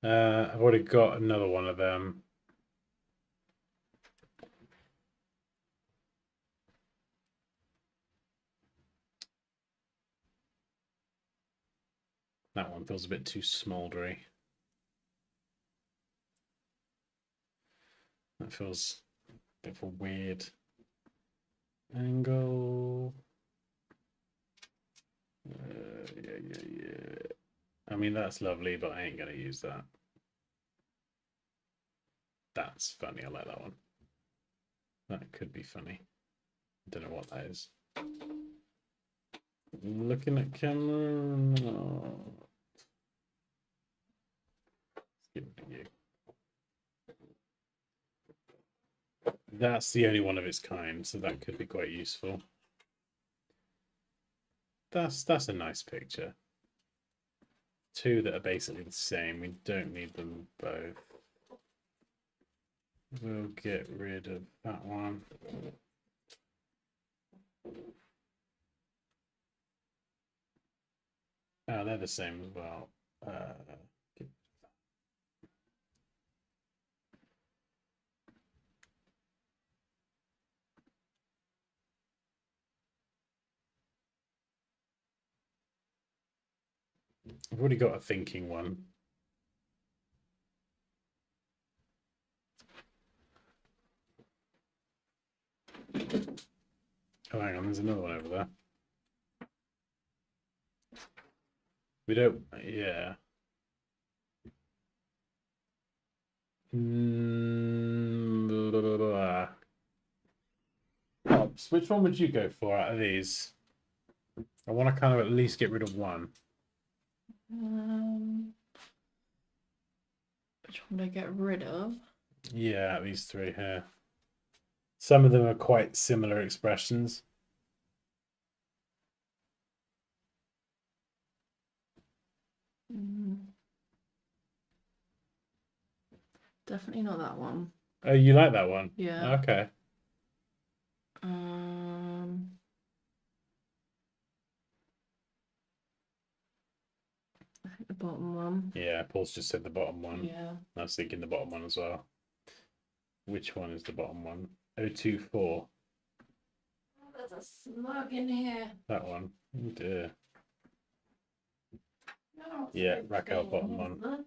I've already got another one of them. That one feels a bit too smoldery. That feels a bit of a weird angle. Yeah. I mean, that's lovely, but I ain't going to use that. That's funny. I like that one. That could be funny. I don't know what that is. Looking at camera. No. Let's give it to you. That's the only one of its kind, so that could be quite useful. That's a nice picture. Two that are basically the same. We don't need them both. We'll get rid of that one. Oh, they're the same as well. I've already got a thinking one. Oh, hang on, there's another one over there. We don't, yeah. Blah, blah, blah. Pops, which one would you go for out of these? I want to kind of at least get rid of one. Which one do I get rid of? Yeah, these three here. Some of them are quite similar expressions. Definitely not that one. Oh, you like that one? Yeah. Okay. I think the bottom one. Yeah, Paul's just said the bottom one. Yeah. I was thinking the bottom one as well. Which one is the bottom one? 024. Oh, there's a slug in here. That one. Oh dear. No, Yeah, Raquel bottom one.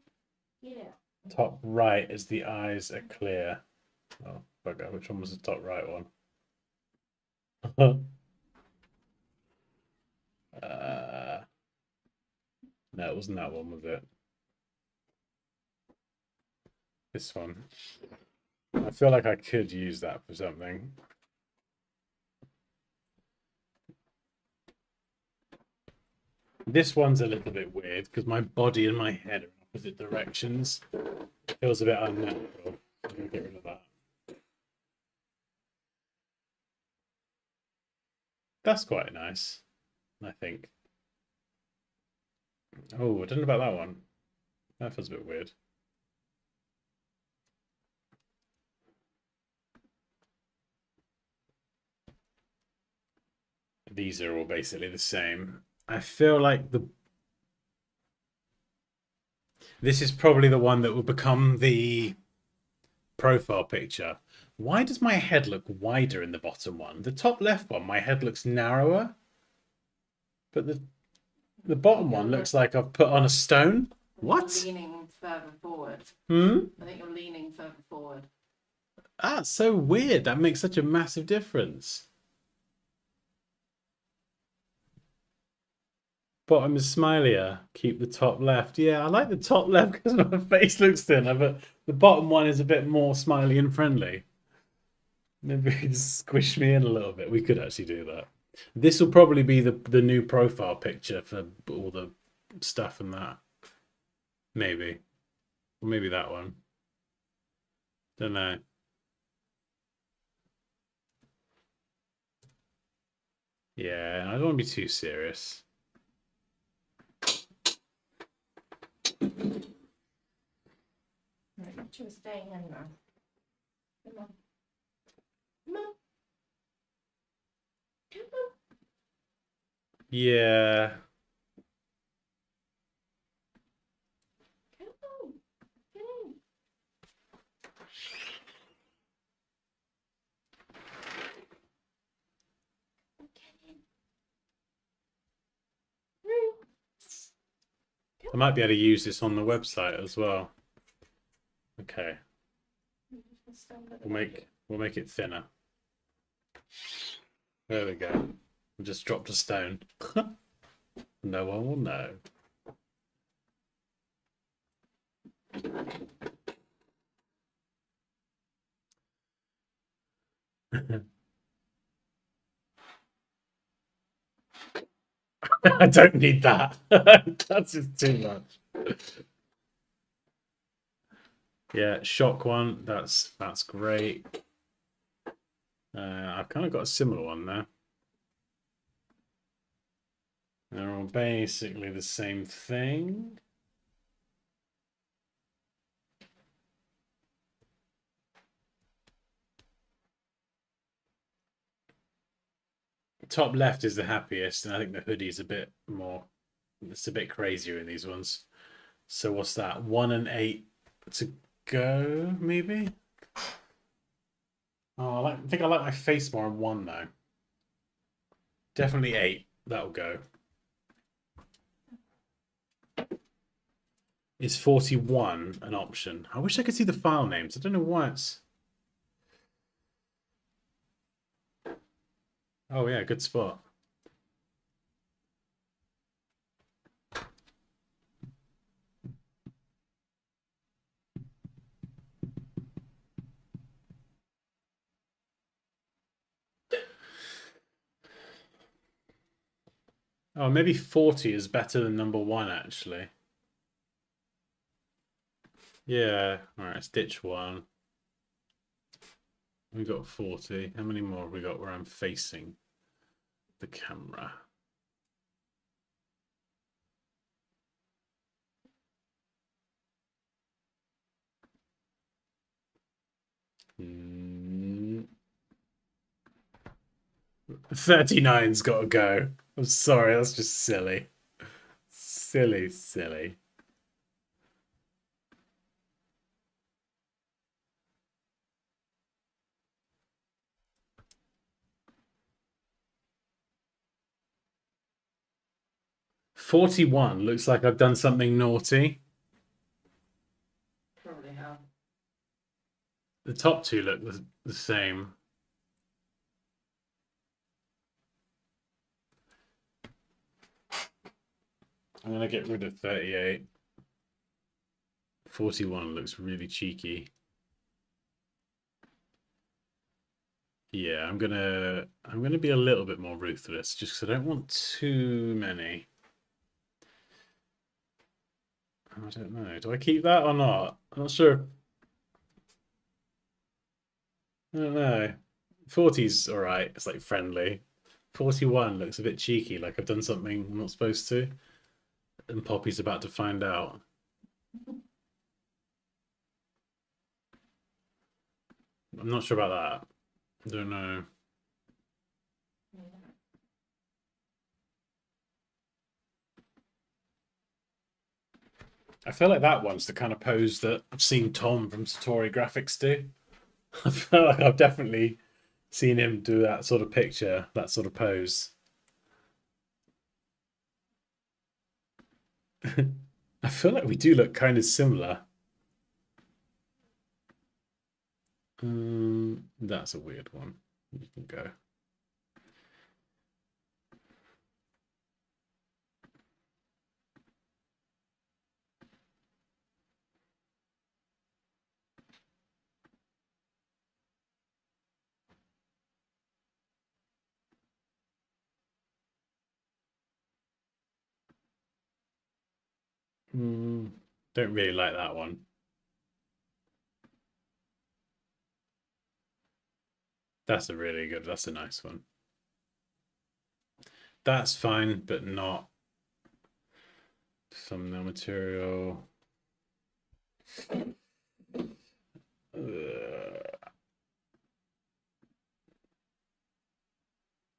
Yeah. Top right is the eyes are clear. Oh, bugger. Which one was the top right one? No, it wasn't that one, was it? This one. I feel like I could use that for something. This one's a little bit weird because my body and my head are in opposite directions. It feels a bit unnatural. I'm going to get rid of that. That's quite nice, I think. Oh, I don't know about that one. That feels a bit weird. These are all basically the same. I feel like this is probably the one that will become the profile picture. Why does my head look wider in the bottom one? The top left one, my head looks narrower. But the bottom one looks like I've put on a stone. What? You're leaning further forward. Hmm? I think you're leaning further forward. That's so weird. That makes such a massive difference. Bottom is smilier. Keep the top left. Yeah, I like the top left because my face looks thinner, but the bottom one is a bit more smiley and friendly. Maybe just squish me in a little bit. We could actually do that. This will probably be the new profile picture for all the stuff and that. Maybe. Or maybe that one. Don't know. Yeah, I don't want to be too serious. Right, you were staying in now. Come on. Come on. Come on. Yeah. Come on. Come on. I might be able to use this on the website as well. Okay. We'll make it thinner. There we go. I just dropped a stone. No one will know. I don't need that. That's just too much. Yeah, shock one. That's great. I've kind of got a similar one there. They're all basically the same thing. Top left is the happiest, and I think the hoodie's a bit more. It's a bit crazier in these ones. So what's that? 1 and 8 to go, maybe. Oh, I think I like my face more on 1 though. Definitely 8. That'll go. Is 41 an option? I wish I could see the file names. I don't know why it's... Oh yeah, good spot. Oh, maybe 40 is better than number 1, actually. Yeah, alright, let's ditch 1. We got 40. How many more have we got where I'm facing the camera? Mm. 39's got to go. I'm sorry, that's just silly. Silly, silly. "41 looks like I've done something naughty. Probably have. The top two look the same. I'm going to get rid of 38. 41 looks really cheeky. Yeah, I'm gonna be a little bit more ruthless just because I don't want too many. I don't know. Do I keep that or not? I'm not sure. I don't know. 40's all right. It's like friendly. 41 looks a bit cheeky, like I've done something I'm not supposed to. And Poppy's about to find out. I'm not sure about that. I don't know. I feel like that one's the kind of pose that I've seen Tom from Satori Graphics do. I feel like I've definitely seen him do that sort of picture, that sort of pose. I feel like we do look kind of similar. That's a weird one. You can go. Don't really like that one. That's a nice one. That's fine, but not thumbnail material.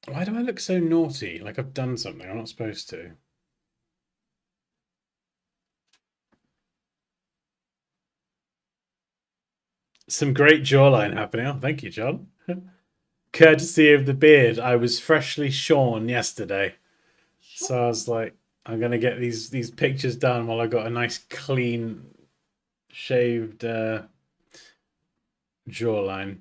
Why do I look so naughty? Like I've done something I'm not supposed to. Some great jawline happening. Oh, thank you, John. Courtesy of the beard, I was freshly shorn yesterday. So I was like, I'm gonna get these pictures done while I got a nice clean shaved jawline.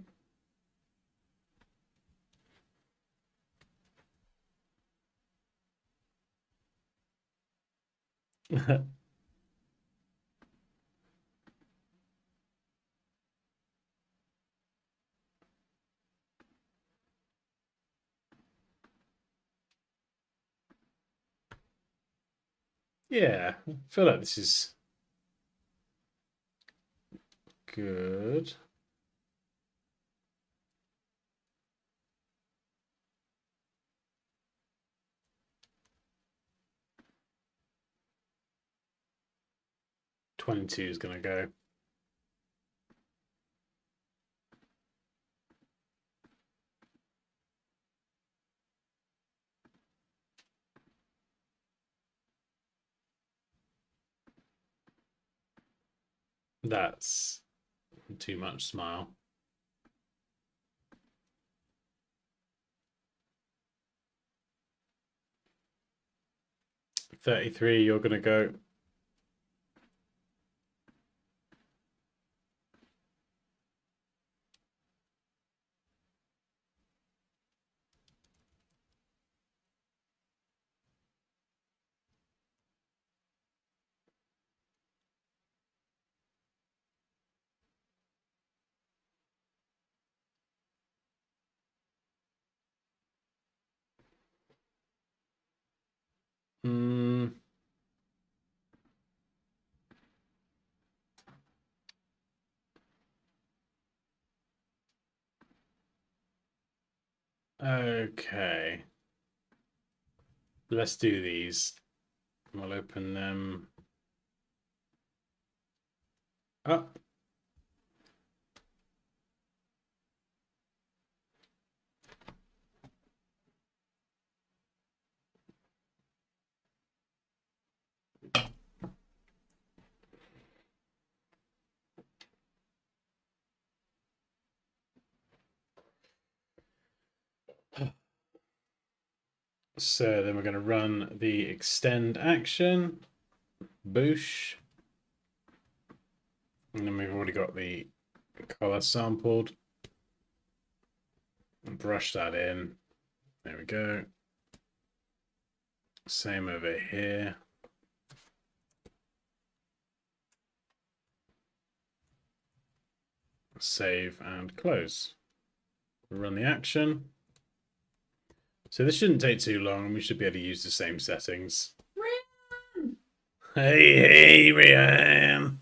Yeah, I feel like this is good. "22 is gonna go. That's too much smile. 33, you're gonna go. Mm. Okay. Let's do these. We'll open them up. So then we're going to run the extend action. Boosh. And then we've already got the color sampled. Brush that in. There we go. Same over here. Save and close. Run the action. So this shouldn't take too long, and we should be able to use the same settings. Rian! Hey, Rian!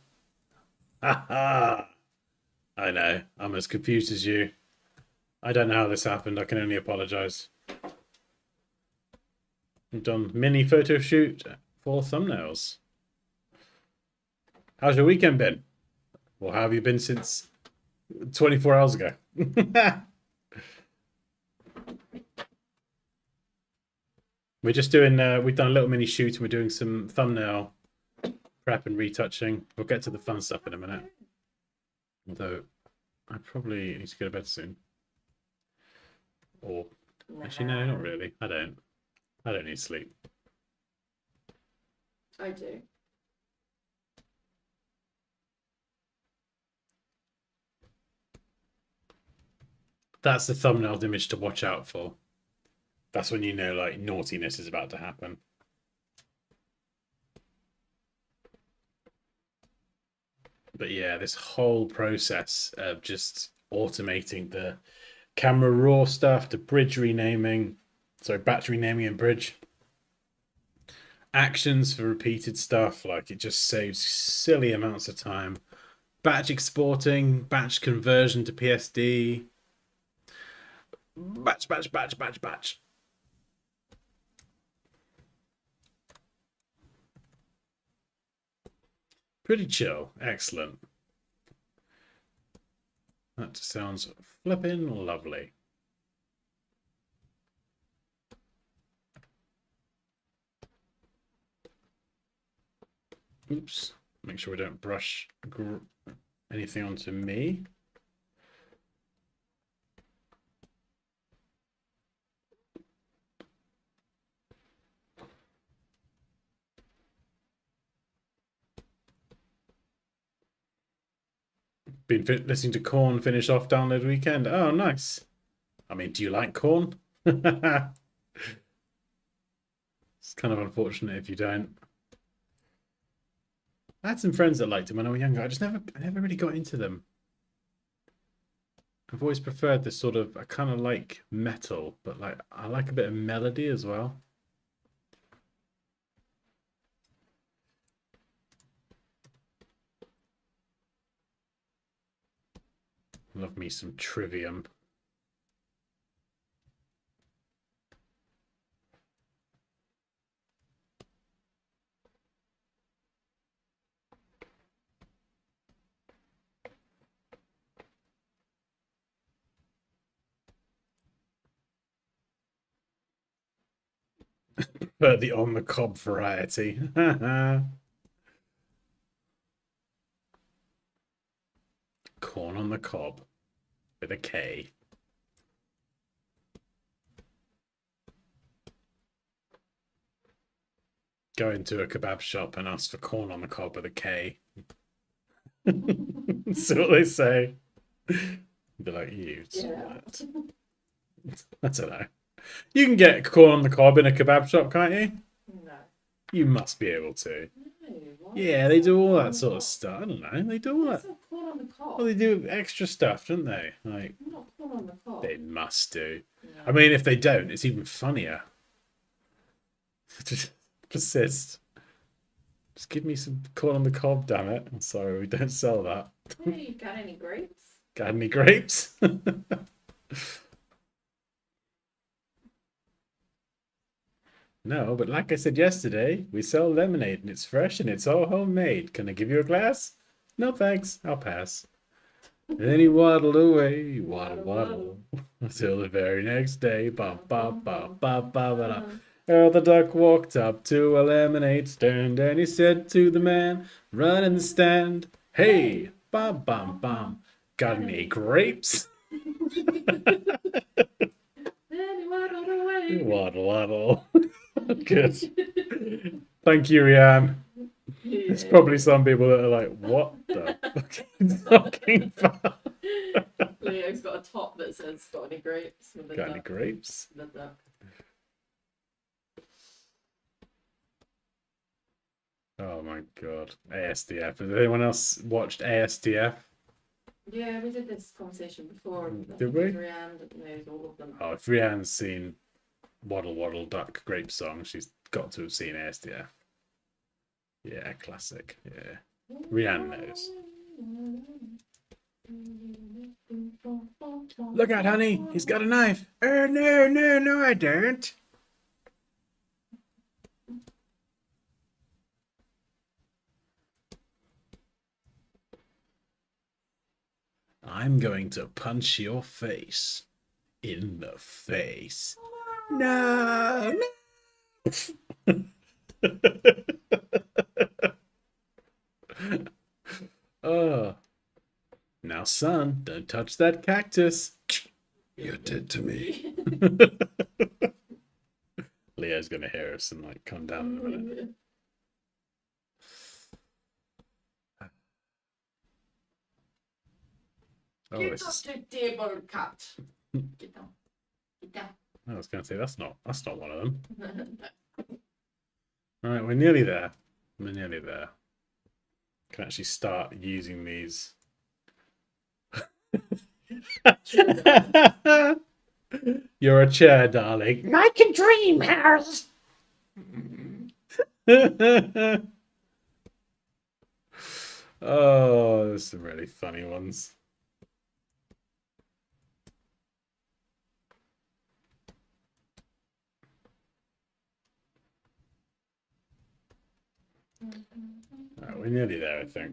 Haha! I know, I'm as confused as you. I don't know how this happened, I can only apologise. I've done mini photo shoot for thumbnails. How's your weekend been? Well, how have you been since 24 hours ago? We're just doing, we've done a little mini shoot and we're doing some thumbnail prep and retouching. We'll get to the fun stuff in a minute. Although, I probably need to go to bed soon. Or, actually, no, not really. I don't need sleep. I do. That's the thumbnail image to watch out for. That's when you know, like, naughtiness is about to happen. But yeah, this whole process of just automating the camera raw stuff, the bridge renaming, sorry, batch renaming and bridge, actions for repeated stuff, like it just saves silly amounts of time. Batch exporting, batch conversion to PSD, batch. Pretty chill. Excellent. That sounds flippin' lovely. Oops. Make sure we don't brush anything onto me. Been listening to Korn finish off download weekend. Oh, nice. I mean, do you like Korn? It's kind of unfortunate if you don't. I had some friends that liked them when I was younger. I never really got into them. I've always preferred this sort of, I kind of like metal, but like I like a bit of melody as well. Love me some Trivium. But the on the cob variety. Corn on the cob with a K. Go into a kebab shop and ask for corn on the cob with a K. That's what they say. Be like, you. Yeah. I don't know. You can get corn on the cob in a kebab shop, can't you? No. You must be able to. No, what? Yeah, they do all that sort of stuff. I don't know. They do all that. It's not corn on the cob. Well, they do extra stuff, don't they? Like, Not corn on the cob. they must do. No. I mean, if they don't, it's even funnier. Persist. Just give me some corn on the cob, damn it. I'm sorry, we don't sell that. Hey, you got any grapes? Got any grapes? No, but like I said yesterday, we sell lemonade and it's fresh and it's all homemade. Can I give you a glass? No thanks, I'll pass. Then he waddled away, waddle, waddle, until the very next day. Ba ba ba ba ba ba da. Earl the duck walked up to a lemonade stand and he said to the man running the stand, "Hey, bam bam bam, got any grapes?" Then he waddled away. Waddle waddle. Good. Thank you, Rianne. There's probably some people that are like, "What the fuck are you talking about?" Leo's got a top that says "Got any grapes?" with the Got any duck. grapes? The duck. Oh my god. ASDF. Has anyone else watched ASDF? Yeah, we did this conversation before. Did we? Rianne knows all of them. Oh, if Rianne's seen Waddle Waddle Duck Grape Song, she's got to have seen ASDF. Yeah, classic. Yeah. Rianne knows. Look out, honey. He's got a knife. Oh, no, no, no, I don't. I'm going to punch your face. In the face. No, no. Oh. Now, son, don't touch that cactus. You're dead to me. Leo's gonna hear us and like come down in a minute. Oh, Get this off is... the table, cat. Get down. Get down. I was gonna say that's not one of them. All right, we're nearly there. We're nearly there. Can actually start using these. You're a chair, darling. I can dream, Harold. Oh, there's some really funny ones. Right, we're nearly there, I think.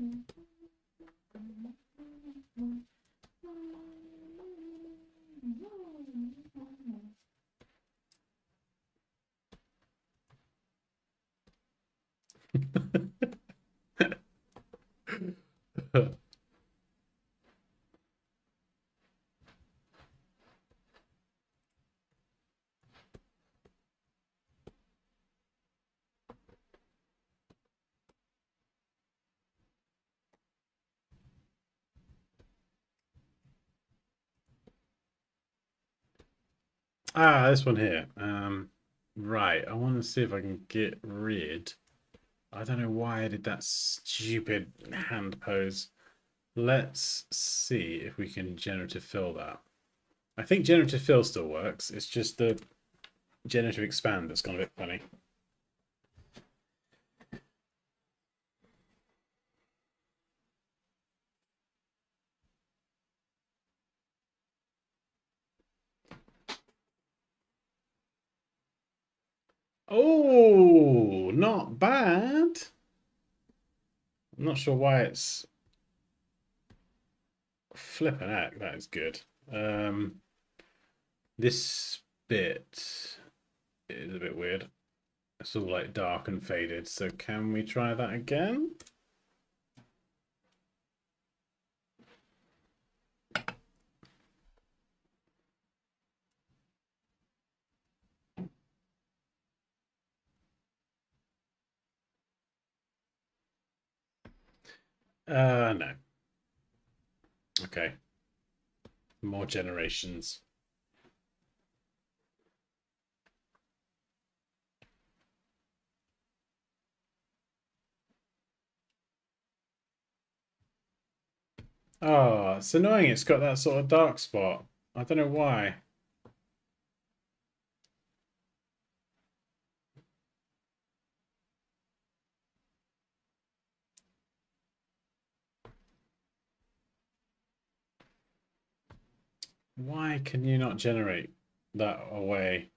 Ah, this one here. Right, I want to see if I can get rid. I don't know why I did that stupid hand pose. Let's see if we can generative fill that. I think generative fill still works. It's just the generative expand that's gone a bit funny. Oh, not bad. I'm not sure why it's flipping heck. That is good. This bit is a bit weird. It's all like dark and faded. So can we try that again? No. Okay. More generations. Oh, it's annoying. It's got that sort of dark spot. I don't know why. Why can you not generate that away?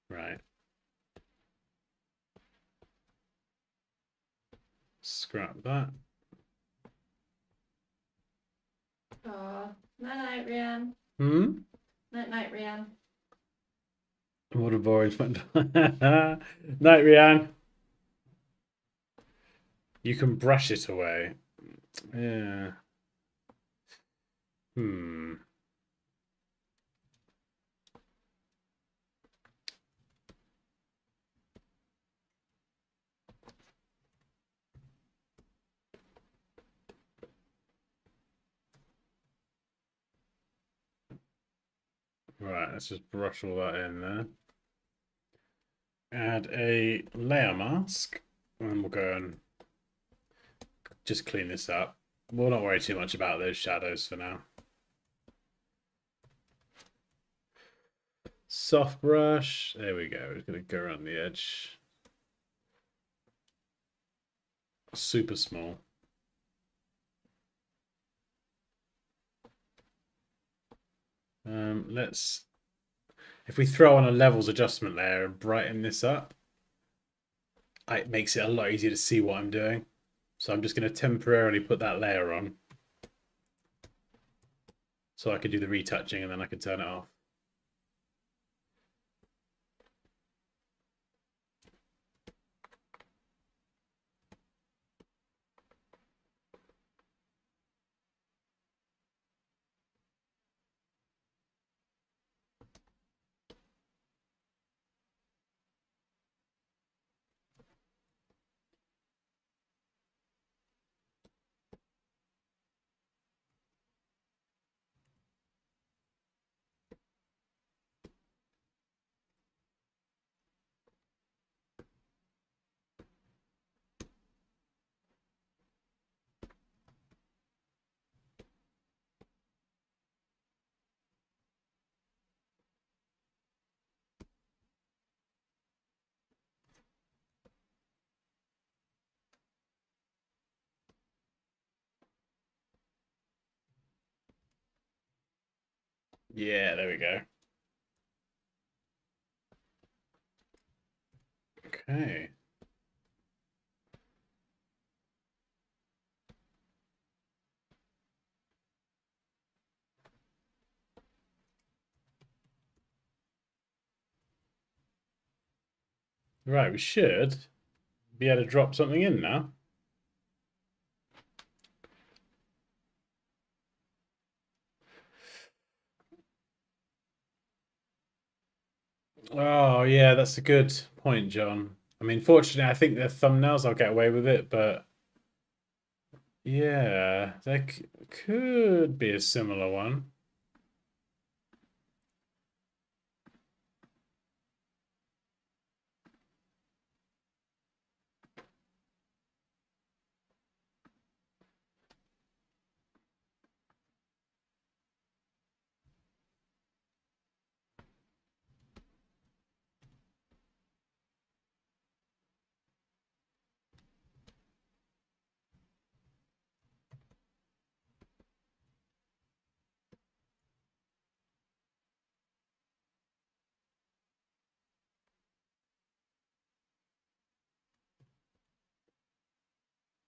Right. Scrap that. Oh, night night, Rianne. Hmm? Night night, Rianne. What a boring fun. Night, Rianne. You can brush it away. Yeah. Hmm. Right, let's just brush all that in there. Add a layer mask, and we'll go and just clean this up. We'll not worry too much about those shadows for now. Soft brush. There we go. We're going to go around the edge. Super small. Let's, if we throw on a levels adjustment layer and brighten this up, it makes it a lot easier to see what I'm doing. So I'm just going to temporarily put that layer on so I can do the retouching and then I can turn it off. Yeah, there we go. Okay. Right, we should be able to drop something in now. Oh, yeah, that's a good point, John. I mean, fortunately, I think the thumbnails, I'll get away with it, but yeah, there could be a similar one.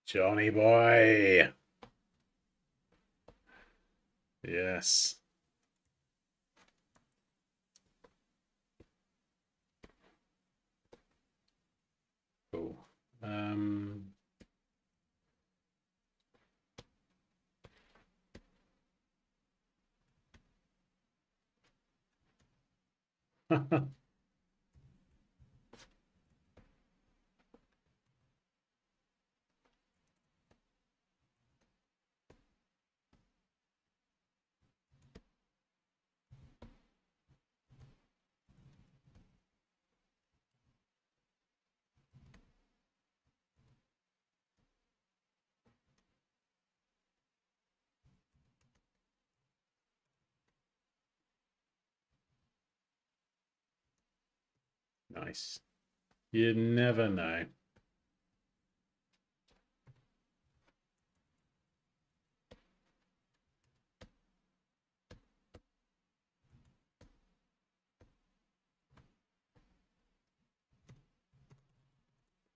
Johnny boy. Yes. Cool. Nice. You never know.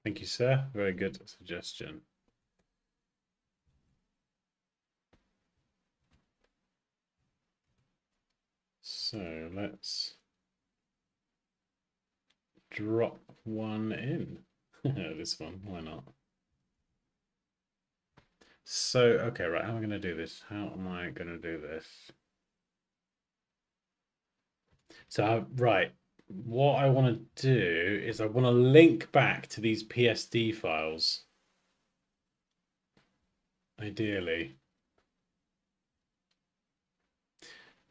Thank you, sir. Very good suggestion. So let's drop one in. This one, why not? So, okay, right, how am I going to do this? How am I going to do this? So, right, what I want to do is I want to link back to these PSD files. Ideally.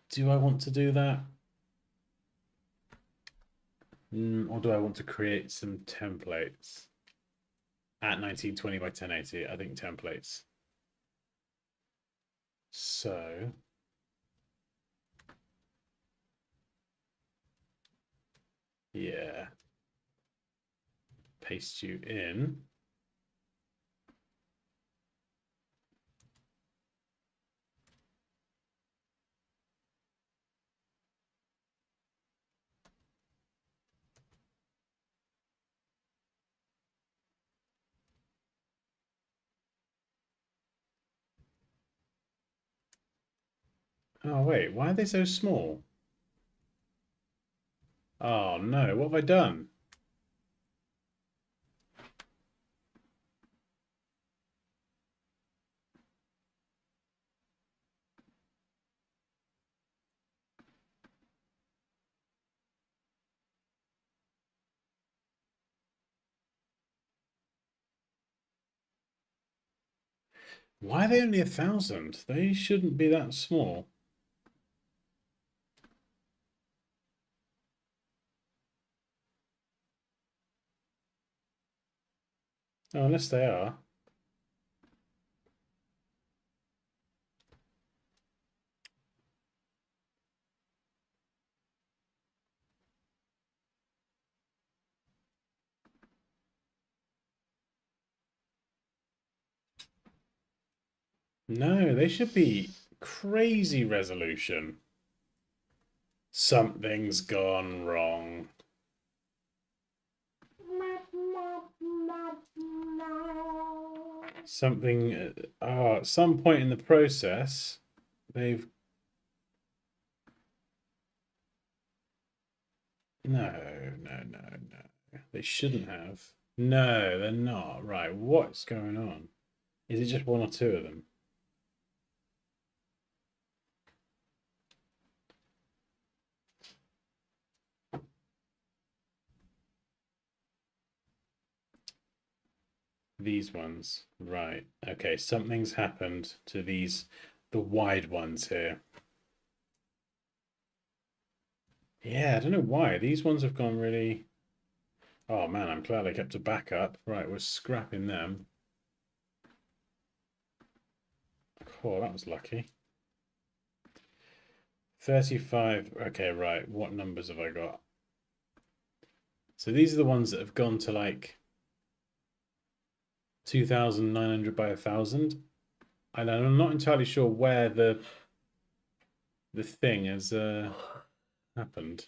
Do I want to do that? Or do I want to create some templates? At 1920 by 1080, I think templates. So yeah, paste you in. Oh wait, why are they so small? Oh no, what have I done? Why are they only 1,000? They shouldn't be that small. Oh, unless they are. No, they should be crazy resolution. Something's gone wrong. Something, at some point in the process, they've... No. They shouldn't have. No, they're not. Right, what's going on? Is it just one or two of them? These ones. Right. Okay, something's happened to these, the wide ones here. Yeah, I don't know why. These ones have gone really... Oh man, I'm glad I kept a backup. Right, we're scrapping them. Oh, that was lucky. 35. Okay, right. What numbers have I got? So these are the ones that have gone to like 2,900 by 1,000. And I'm not entirely sure where the thing has happened.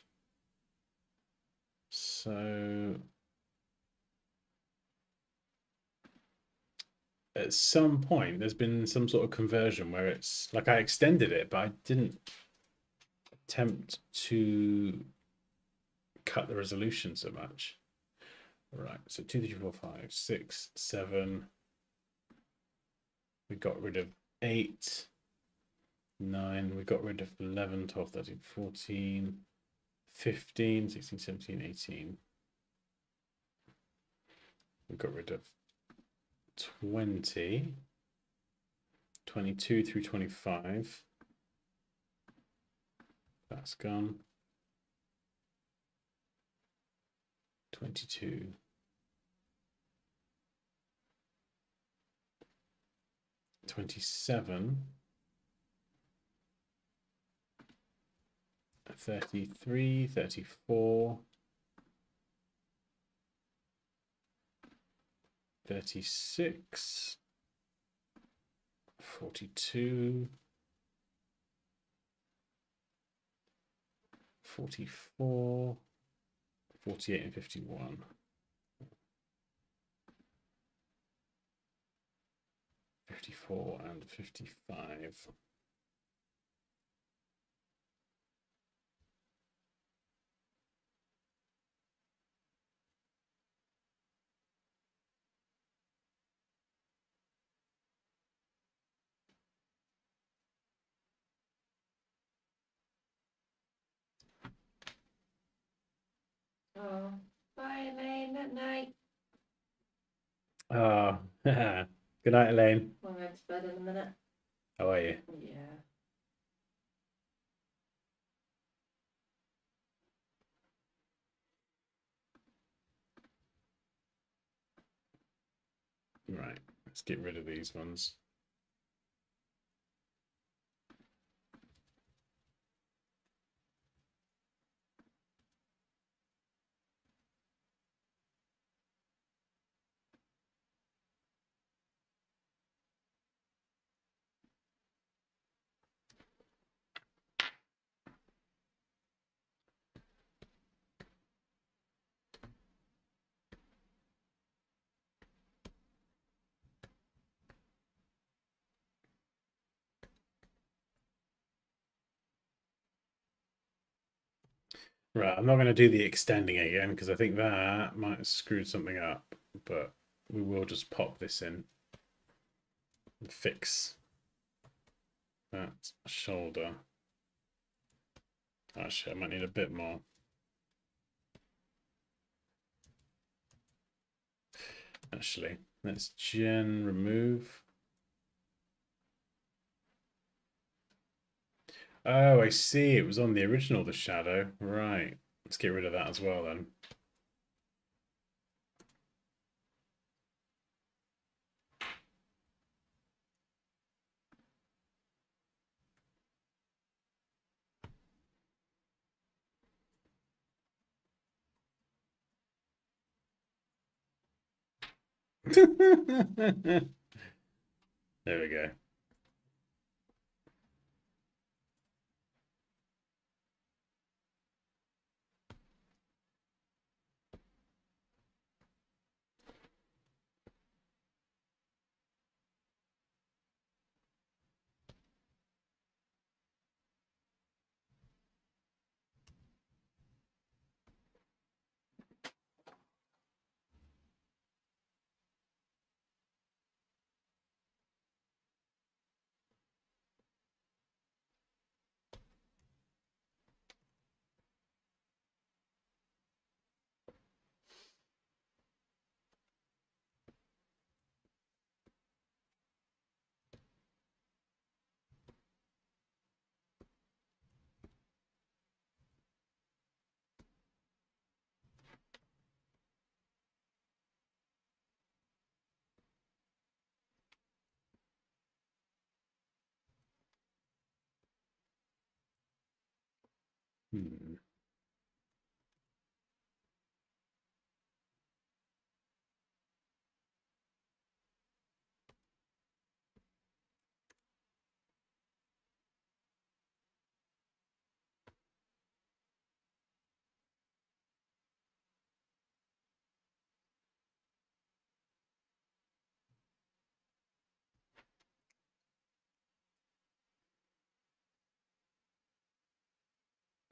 So at some point there's been some sort of conversion where it's like I extended it, but I didn't attempt to cut the resolution so much. Right, so 2, 3, 4, 5, 6, 7. We got rid of 8, 9. We got rid of 11, 12, 13, 14, 15, 16, 17, 18. We got rid of 20, 22 through 25. That's gone. 22. 27. 33, 34. 36, 42, 44, 48 and 51. 54 and 55. Oh, bye, Elaine. At night. Oh, good night, Elaine. I'm going to bed in a minute. How are you? Yeah. Right, let's get rid of these ones. Right, I'm not going to do the extending again because I think that might have screwed something up, but we will just pop this in and fix that shoulder. Actually, I might need a bit more. Actually, let's remove. Oh, I see. It was on the original, the shadow. Right. Let's get rid of that as well then. There we go. Hmm.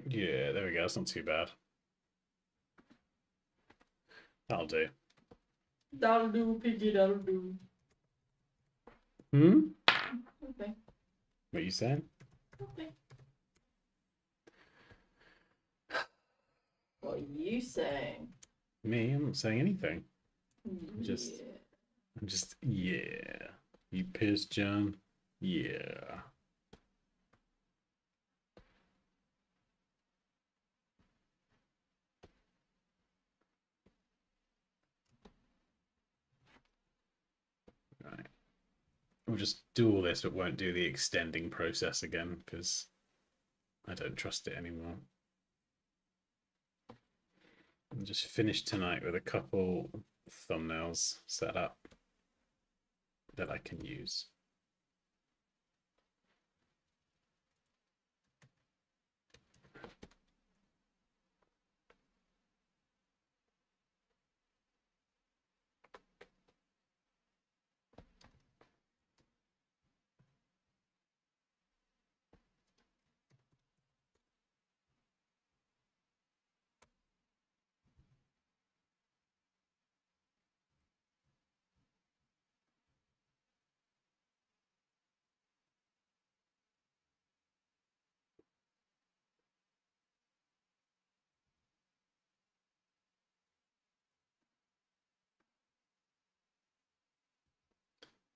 Yeah, there we go. It's not too bad. That'll do. That'll do, piggy, that'll do. Hmm? Okay. What are you saying? Okay. What are you saying? Me? I'm not saying anything. Just- Yeah. I'm just, yeah. You pissed, John? Yeah. Right. We'll just do all this, but won't do the extending process again because I don't trust it anymore. I'll just finish tonight with a couple thumbnails set up. that I can use.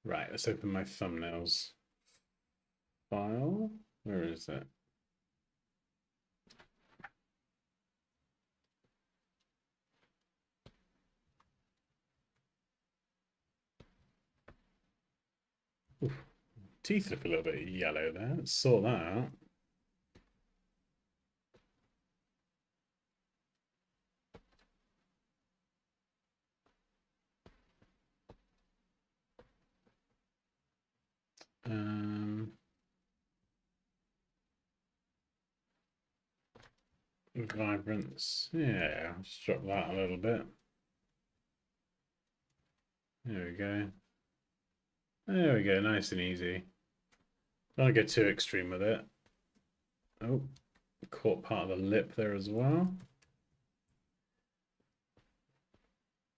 Right, let's open my thumbnails file. Where is it? Oof, teeth look a little bit yellow there. Let's sort that out. Vibrance. Yeah, just drop that a little bit. There we go. There we go, nice and easy. Don't get too extreme with it. Oh, caught part of the lip there as well.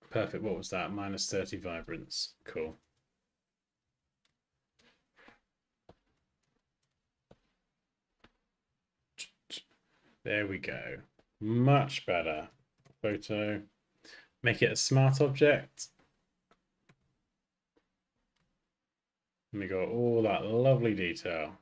Perfect. What was that? -30 vibrance. Cool. There we go. Much better. Photo. Make it a smart object. And we got all that lovely detail.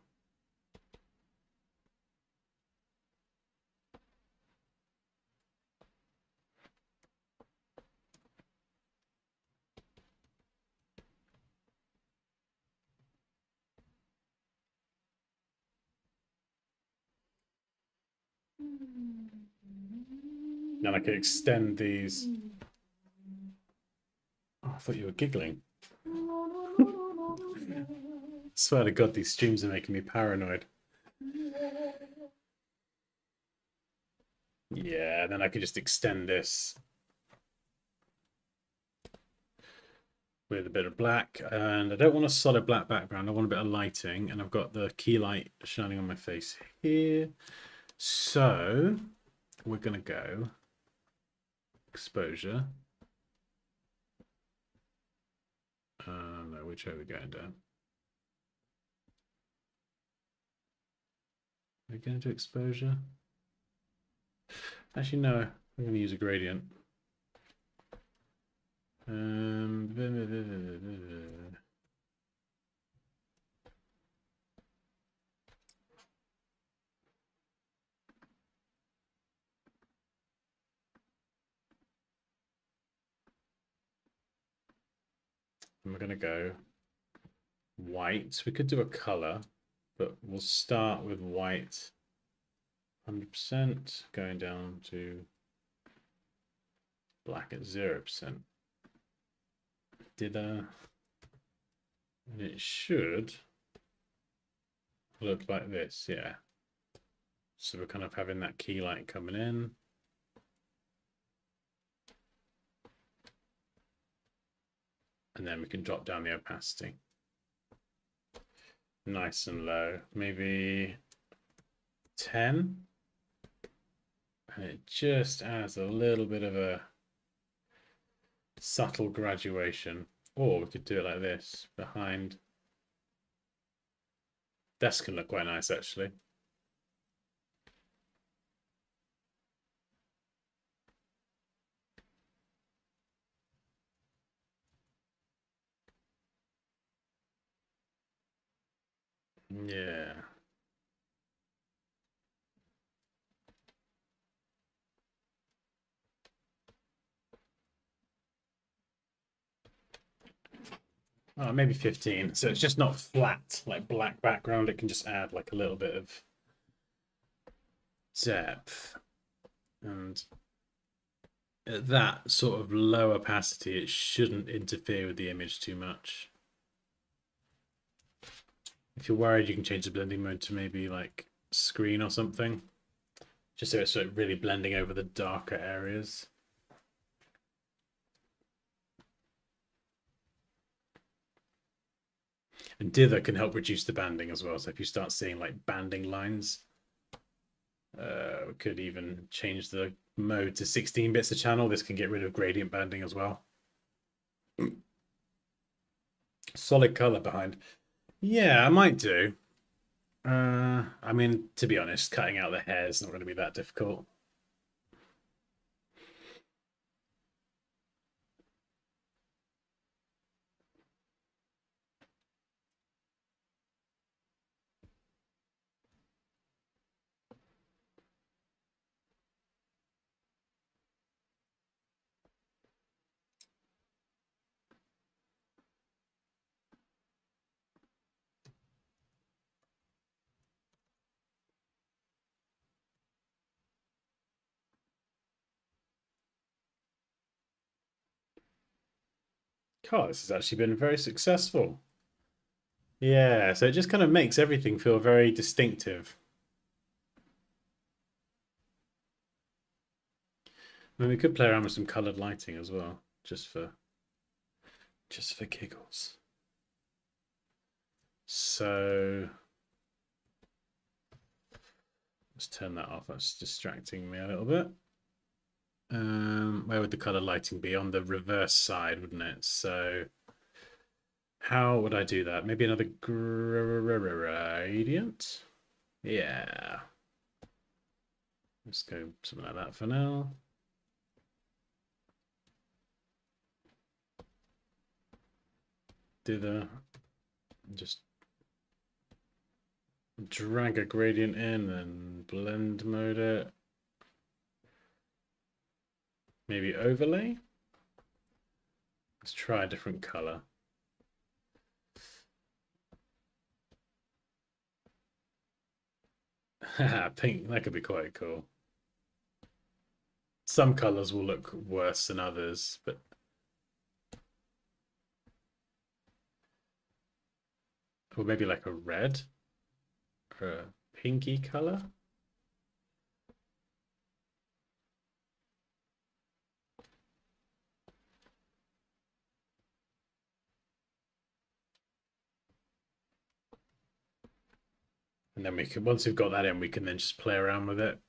Now I can extend these. Oh, I thought you were giggling. Swear to God, these streams are making me paranoid. Yeah, then I could just extend this with a bit of black. And I don't want a solid black background. I want a bit of lighting. And I've got the key light shining on my face here. So we're going to go exposure. No, which way are we going down? We're going to do exposure. Actually, no, I'm going to use a gradient. I'm going to go white. We could do a color, but we'll start with white. 100%, going down to black at 0%. And it should look like this, yeah. So we're kind of having that key light coming in. And then we can drop down the opacity. Nice and low, maybe 10. And it just adds a little bit of a subtle graduation. Or we could do it like this, behind. This can look quite nice, actually. Yeah. Oh, maybe 15. So it's just not flat, like black background. It can just add like a little bit of depth. And at that sort of low opacity, it shouldn't interfere with the image too much. If you're worried, you can change the blending mode to maybe like screen or something. Just so it's sort of really blending over the darker areas. And dither can help reduce the banding as well. So if you start seeing like banding lines, we could even change the mode to 16 bits a channel. This can get rid of gradient banding as well. Solid color behind. Yeah, I might do. I mean, to be honest, cutting out the hair is not going to be that difficult. God, this has actually been very successful. Yeah, so it just kind of makes everything feel very distinctive. I mean, we could play around with some colored lighting as well, just for giggles. So let's turn that off. That's distracting me a little bit. Where would the color lighting be? On the reverse side, wouldn't it? So how would I do that? Maybe another gradient? Yeah. Let's go something like that for now. Just drag a gradient in and blend mode it. Maybe overlay. Let's try a different color. Pink, that could be quite cool. Some colors will look worse than others, but or maybe like a red or a pinky color. And then we can, once we've got that in, we can then just play around with it.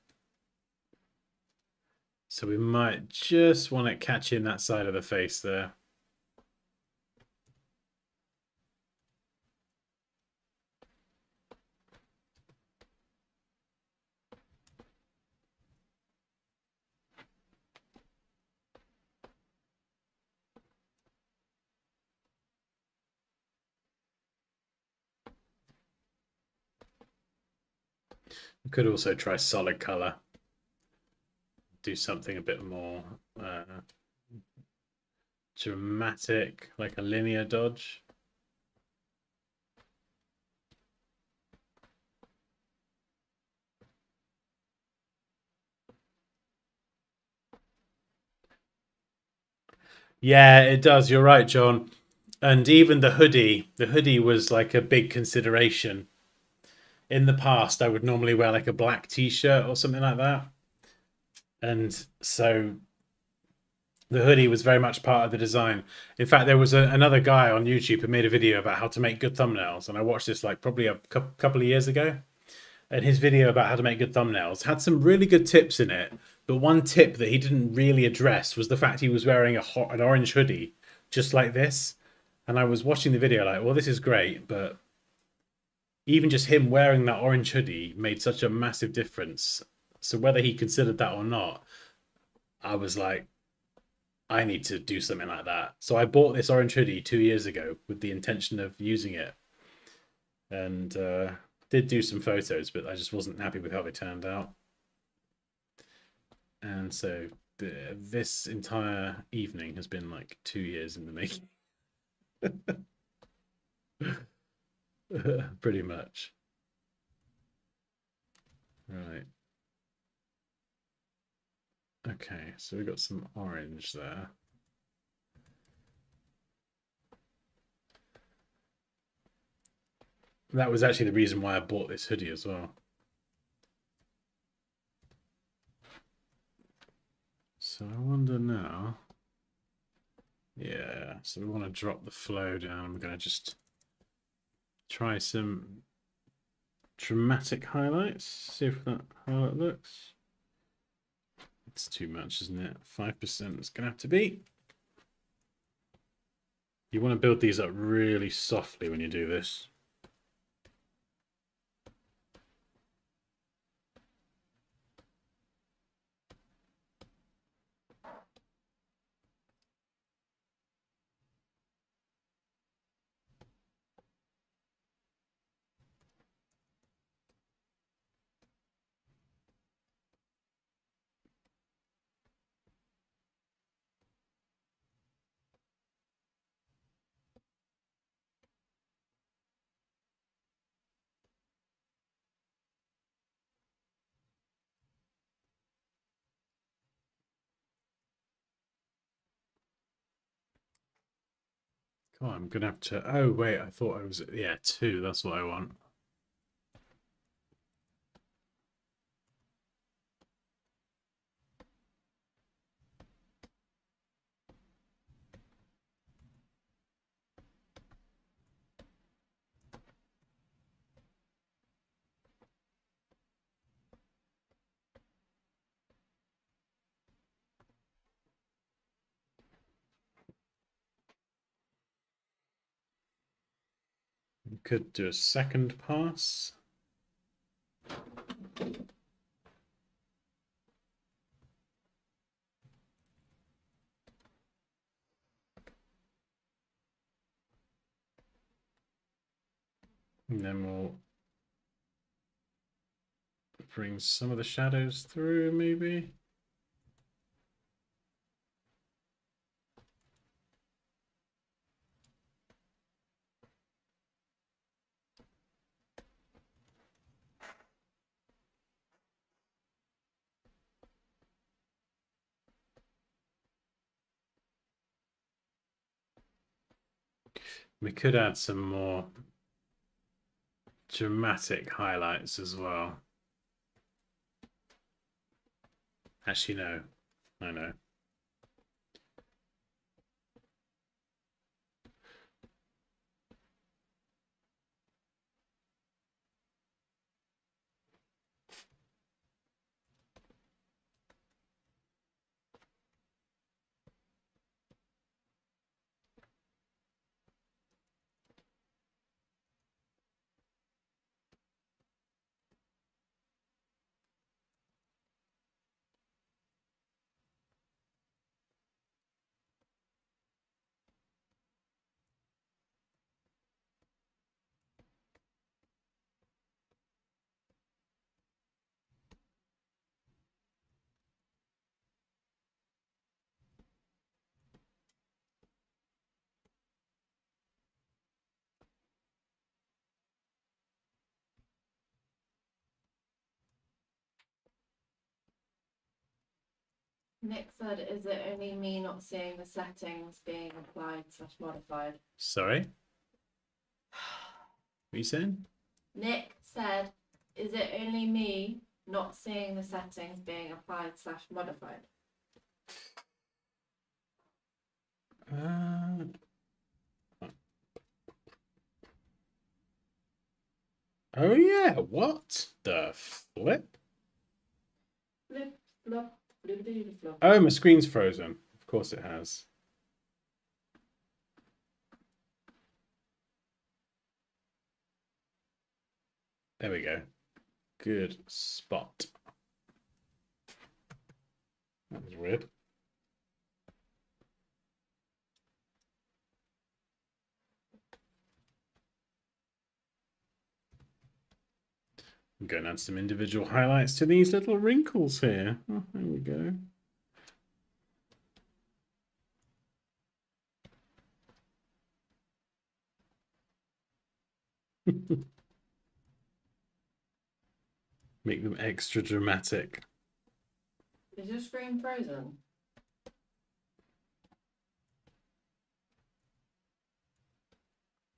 So we might just want it catching that side of the face there. We could also try solid color. Do something a bit more dramatic, like a linear dodge. Yeah, it does. You're right, John. And even the hoodie was like a big consideration. In the past, I would normally wear like a black t-shirt or something like that. And so the hoodie was very much part of the design. In fact, there was another guy on YouTube who made a video about how to make good thumbnails. And I watched this like probably a couple of years ago. And his video about how to make good thumbnails had some really good tips in it. But one tip that he didn't really address was the fact he was wearing an orange hoodie, just like this. And I was watching the video like, well, this is great. But even just him wearing that orange hoodie made such a massive difference. So whether he considered that or not, I was like, I need to do something like that. So I bought this orange hoodie 2 years ago with the intention of using it. And did do some photos, but I just wasn't happy with how they turned out. And so this entire evening has been like 2 years in the making. Pretty much. Right. Okay, so we got some orange there. That was actually the reason why I bought this hoodie as well. So I wonder now. Yeah, so we want to drop the flow down. We're going to just try some dramatic highlights. See if that how it looks. It's too much, isn't it? 5% is going to have to be. You want to build these up really softly when you do this. Oh, I'm gonna have to. Oh wait, I thought I was. Yeah, 2. That's what I want. We could do a second pass. And then we'll bring some of the shadows through, maybe. We could add some more dramatic highlights as well. Actually, no. I know. Nick said, is it only me not seeing the settings being applied / modified? Sorry? What are you saying? Nick said, is it only me not seeing the settings being applied / modified? Oh yeah, what the flip? Flip, flop, flippity flop. Oh, my screen's frozen. Of course it has. There we go. Good spot. That was weird. I'm going to add some individual highlights to these little wrinkles here. Oh, there we go. Make them extra dramatic. Is your screen frozen?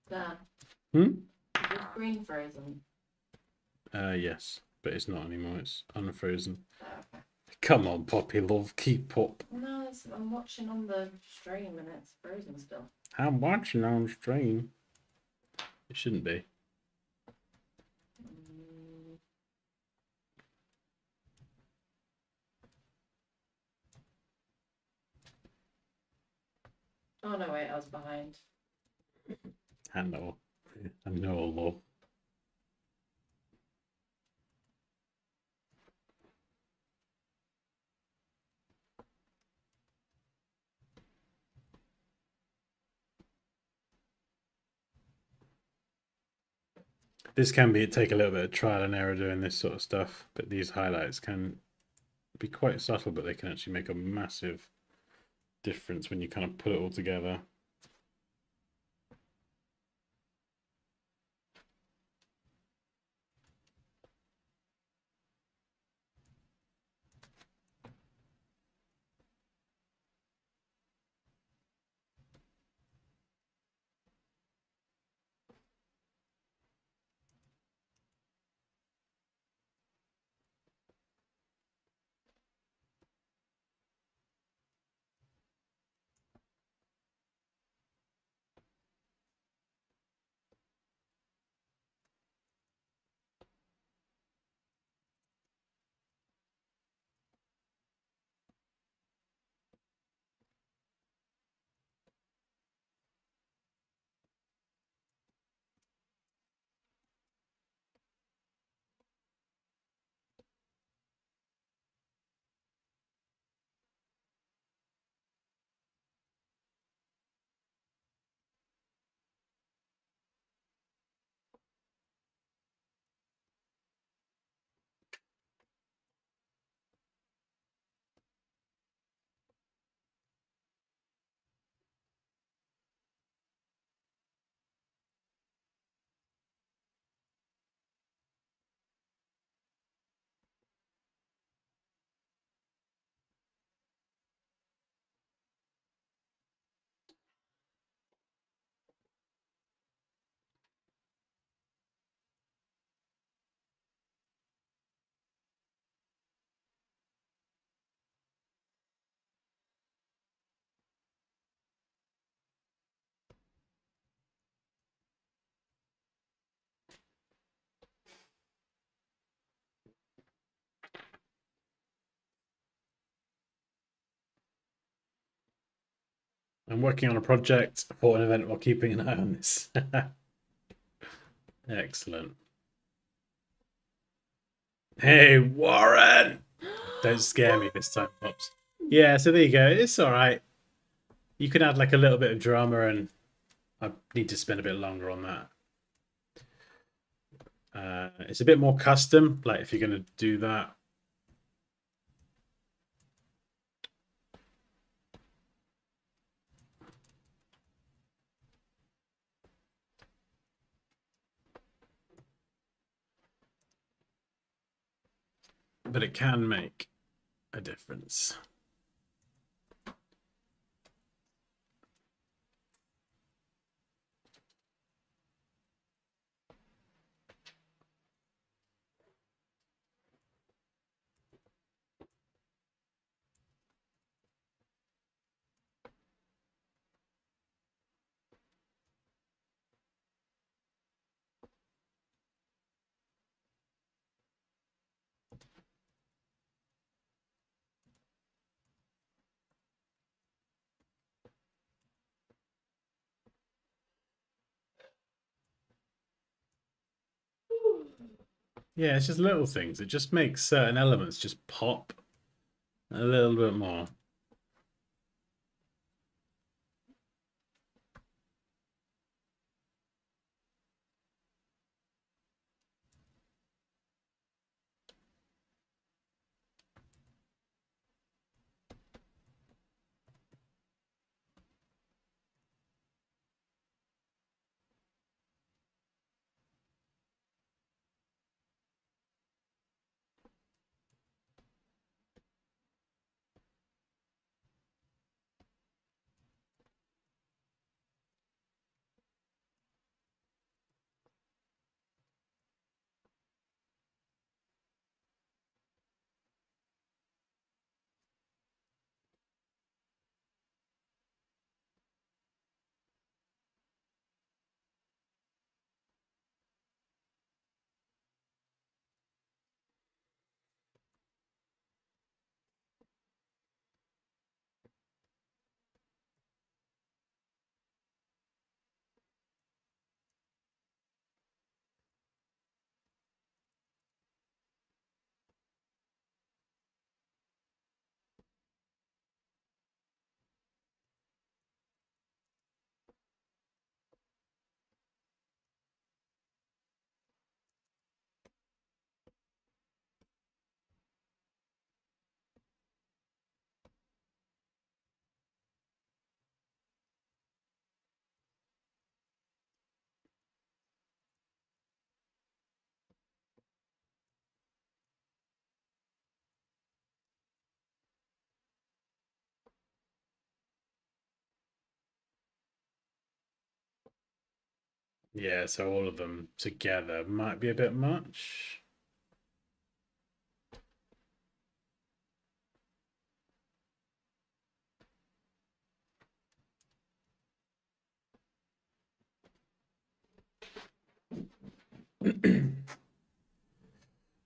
Dan, Hmm? is your green frozen? Yes, but it's not anymore. It's unfrozen. Oh, okay. Come on, Poppy love, keep up. No, I'm watching on the stream and it's frozen still. I'm watching on stream. It shouldn't be. Mm. Oh no, wait, I was behind. I know. I know, love. This can take a little bit of trial and error doing this sort of stuff, but these highlights can be quite subtle, but they can actually make a massive difference when you kind of put it all together. I'm working on a project for an event while keeping an eye on this. Excellent. Hey, Warren! Don't scare me this time, Pops. Yeah, so there you go. It's all right. You can add like a little bit of drama, and I need to spend a bit longer on that. It's a bit more custom, like if you're going to do that. But it can make a difference. Yeah, it's just little things. It just makes certain elements just pop a little bit more. Yeah, so all of them together might be a bit much.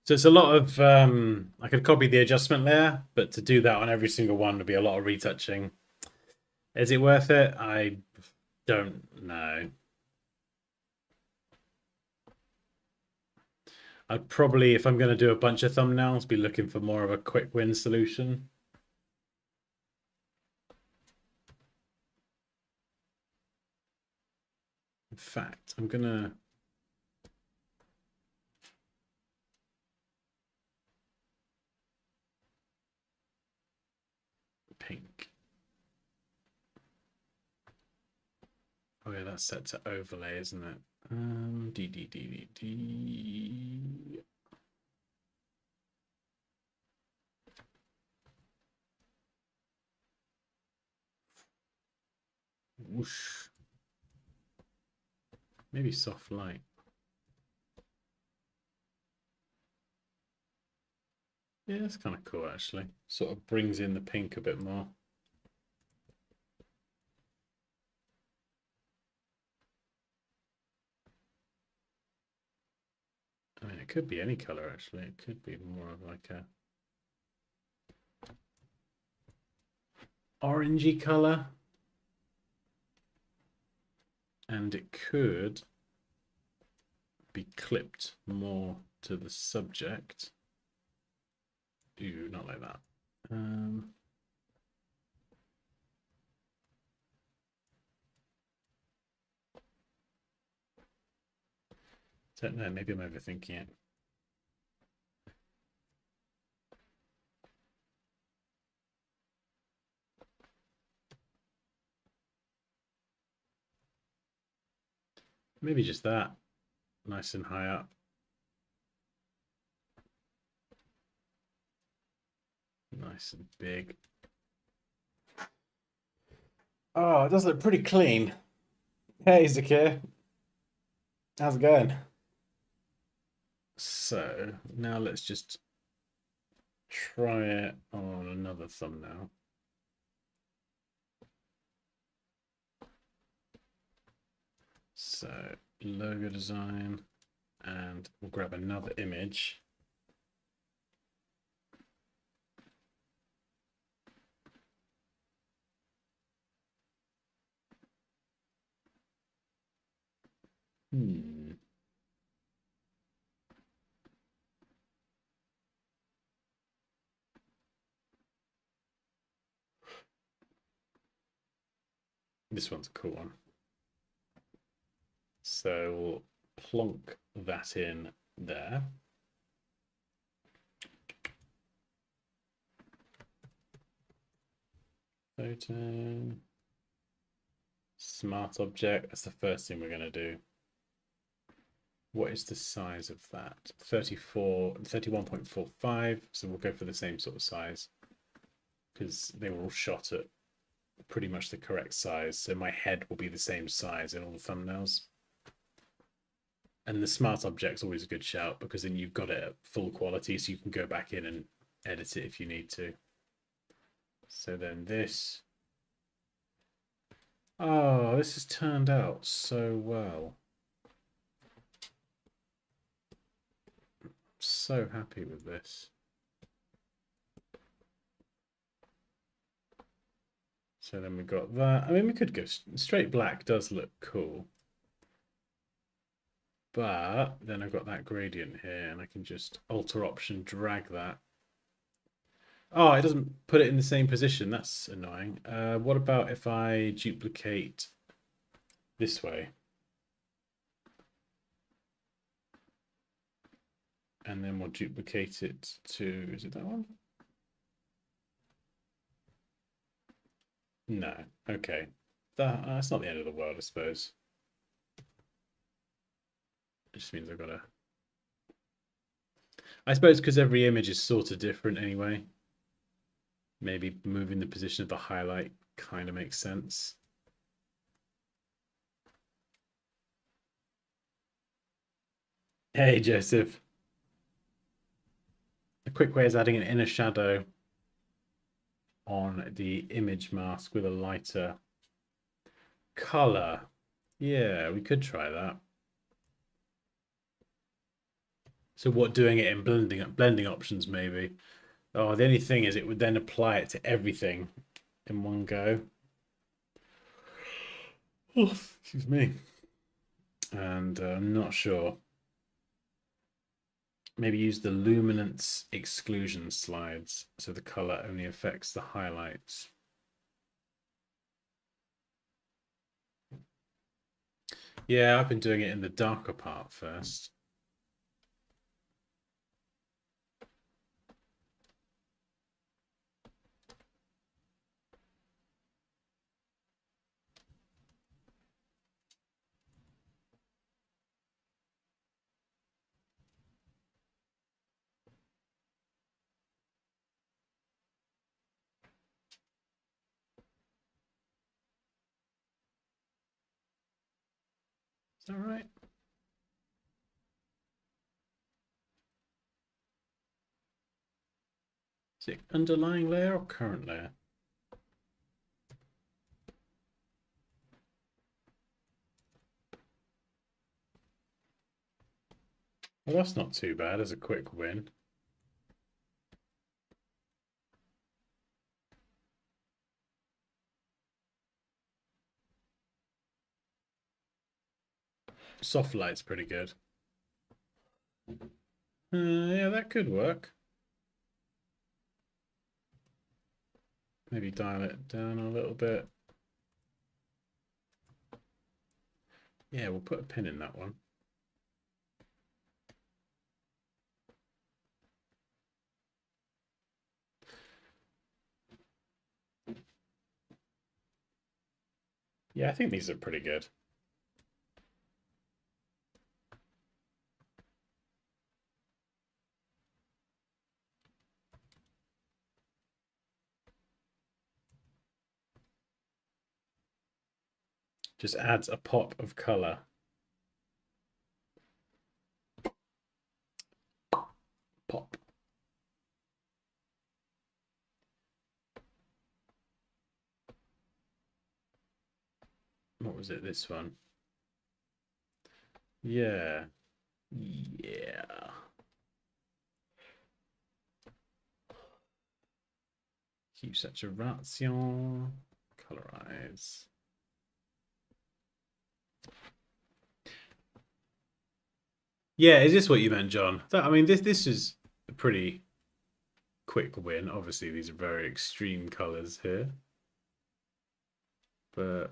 So it's a lot of I could copy the adjustment layer, but to do that on every single one would be a lot of retouching. Is it worth it? I don't know. I'd probably, if I'm going to do a bunch of thumbnails, be looking for more of a quick win solution. In fact, I'm going to pink. Oh yeah, that's set to overlay, isn't it? D. Whoosh. Maybe soft light. Yeah, that's kind of cool actually. Sort of brings in the pink a bit more. I mean, it could be any color actually. It could be more of like a orangey color. And it could be clipped more to the subject. Ooh, not like that. Don't know, maybe I'm overthinking it. Maybe just that. Nice and high up. Nice and big. Oh, it does look pretty clean. Hey, Zakir. How's it going? So now let's just try it on another thumbnail. So logo design, and we'll grab another image. This one's a cool one. So we'll plonk that in there. Photo. Smart object. That's the first thing we're going to do. What is the size of that? 31.45. So we'll go for the same sort of size because they were all shot at pretty much the correct size. So my head will be the same size in all the thumbnails. And the smart object's always a good shout because then you've got it at full quality so you can go back in and edit it if you need to. So then this. Oh, this has turned out so well. I'm so happy with this. So then we got that. I mean, we could go straight black, does look cool. But then I've got that gradient here and I can just Alt Option drag that. Oh, it doesn't put it in the same position. That's annoying. What about if I duplicate this way? And then we'll duplicate it to, is it that one? No, okay. That's not the end of the world, I suppose. It just means I've got to... I suppose because every image is sort of different anyway. Maybe moving the position of the highlight kind of makes sense. Hey, Joseph. A quick way is adding an inner shadow on the image mask with a lighter color. Yeah, we could try that. So what, doing it in blending options maybe? Oh, the only thing is it would then apply it to everything in one go. Oh, excuse me. And I'm not sure. Maybe use the luminance exclusion slides so the color only affects the highlights. Yeah, I've been doing it in the darker part first. Is that right? Is it underlying layer or current layer? Well, that's not too bad as a quick win. Soft light's pretty good. Yeah, that could work. Maybe dial it down a little bit. Yeah, we'll put a pin in that one. Yeah, I think these are pretty good. Just adds a pop of color. Pop. What was it, this one? Yeah. Yeah. Keep saturation. Colorize. Yeah, is this what you meant, John? I mean, this is a pretty quick win. Obviously, these are very extreme colors here. But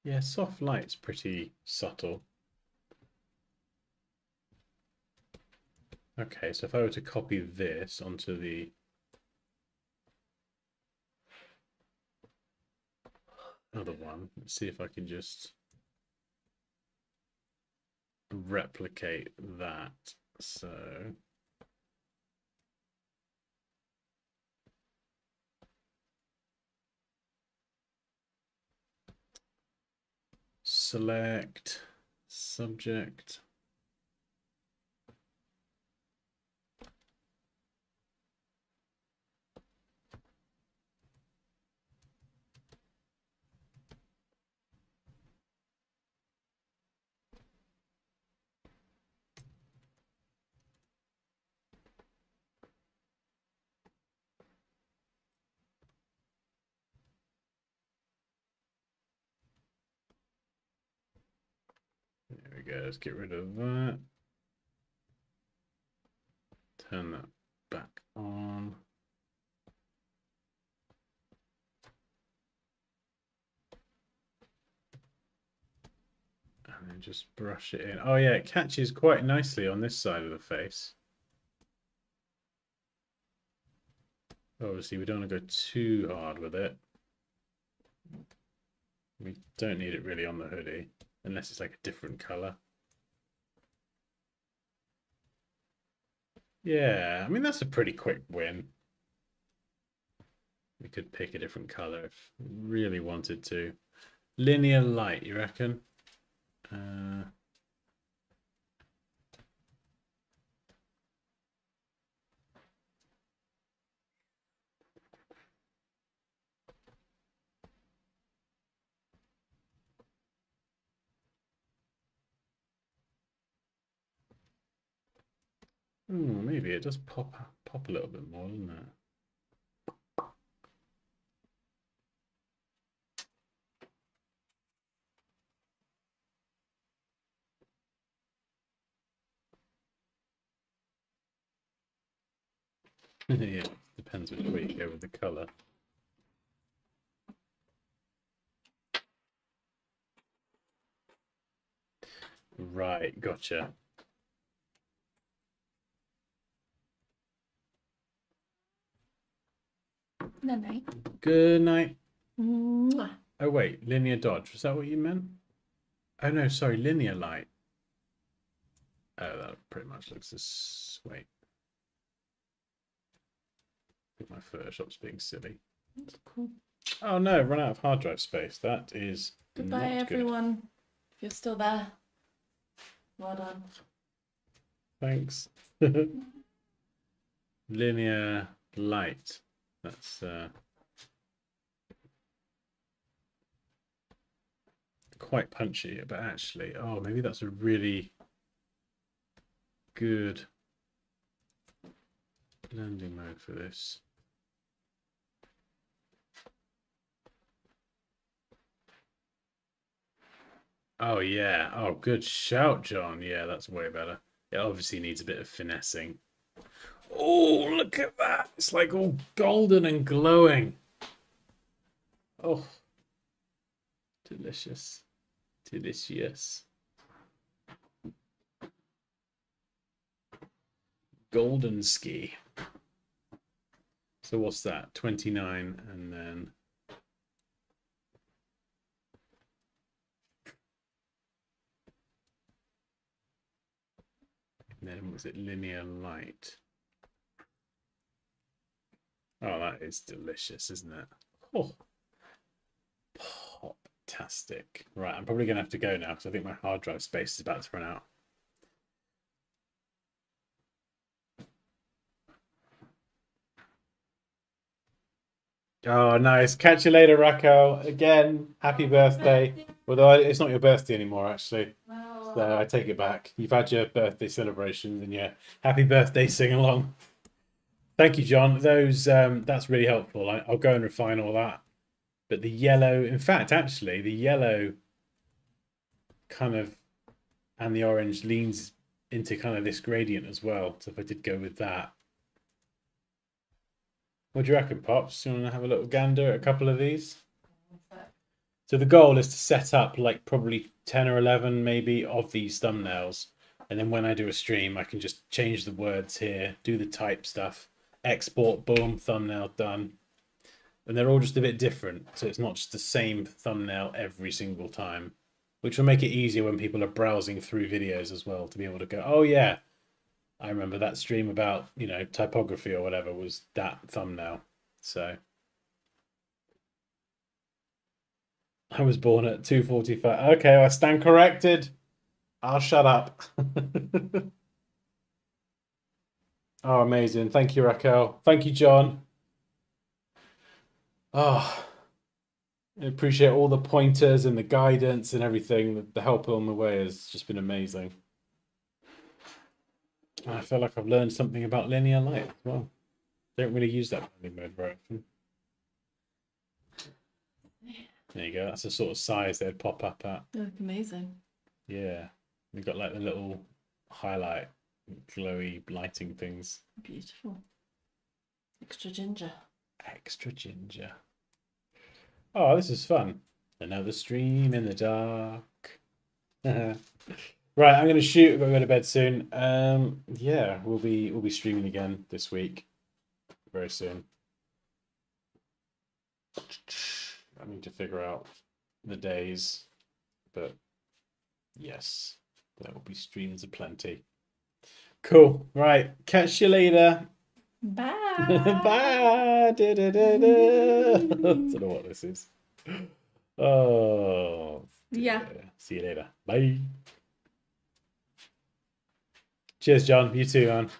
yeah, soft light's pretty subtle. Okay, so if I were to copy this onto the other one, let's see if I can just replicate that. So select subject. There we go. Let's get rid of that. Turn that back on. And then just brush it in. Oh yeah, it catches quite nicely on this side of the face. Obviously, we don't want to go too hard with it. We don't need it really on the hoodie, unless it's like a different colour. Yeah, I mean, that's a pretty quick win. We could pick a different colour if we really wanted to. Linear light, you reckon? Maybe it does pop a little bit more, doesn't it? Yeah, depends which way you go with the colour. Right, gotcha. Night. Good night. Mwah. Oh wait, linear dodge. Was that what you meant? Oh no, sorry, linear light. Oh, that pretty much looks this. Wait. I think my Photoshop's being silly. That's cool. Oh no, run out of hard drive space. That is Goodbye, not good. everyone. If you're still there, well done. Thanks. Linear light. That's quite punchy, but actually, oh, maybe that's a really good blending mode for this. Oh yeah. Oh, good shout, John. Yeah, that's way better. It obviously needs a bit of finessing. Oh, look at that. It's like all golden and glowing. Oh, delicious. Delicious. Golden ski. So what's that? 29 and then was it linear light? Oh, that is delicious, isn't it? Oh, pop-tastic. Right, I'm probably going to have to go now because I think my hard drive space is about to run out. Oh, nice. Catch you later, Raquel. Again, happy birthday. Although it's not your birthday anymore, actually. No. So I take it back. You've had your birthday celebrations and yeah, happy birthday sing along. Thank you, John. Those that's really helpful. I'll go and refine all that. But the yellow, in fact, actually, the yellow kind of and the orange leans into kind of this gradient as well. So if I did go with that. What do you reckon, Pops? You want to have a little gander at a couple of these? So the goal is to set up like probably 10 or 11 maybe of these thumbnails. And then when I do a stream, I can just change the words here, do the type stuff, export, boom, thumbnail done. And they're all just a bit different. So it's not just the same thumbnail every single time, which will make it easier when people are browsing through videos as well to be able to go, oh yeah, I remember that stream about, you know, typography or whatever was that thumbnail. So I was born at 2:45. Okay, I stand corrected. I'll shut up. Oh, amazing. Thank you, Raquel. Thank you, John. Oh, I appreciate all the pointers and the guidance and everything. The help along the way has just been amazing. I feel like I've learned something about linear light as well. Don't really use that blending mode very often. There you go. That's the sort of size they'd pop up at. They look amazing. Yeah. We've got like the little highlight, glowy lighting things. Beautiful. Extra ginger. Extra ginger. Oh, this is fun. Another stream in the dark. Right, I'm going to shoot. I've got to go to bed soon. Yeah, we'll be streaming again this week, very soon. I need to figure out the days. But yes, there will be streams aplenty. Cool. Right. Catch you later. Bye. Bye. Da, da, da, da. I don't know what this is. Oh. Yeah. Dear. See you later. Bye. Cheers, John. You too, man.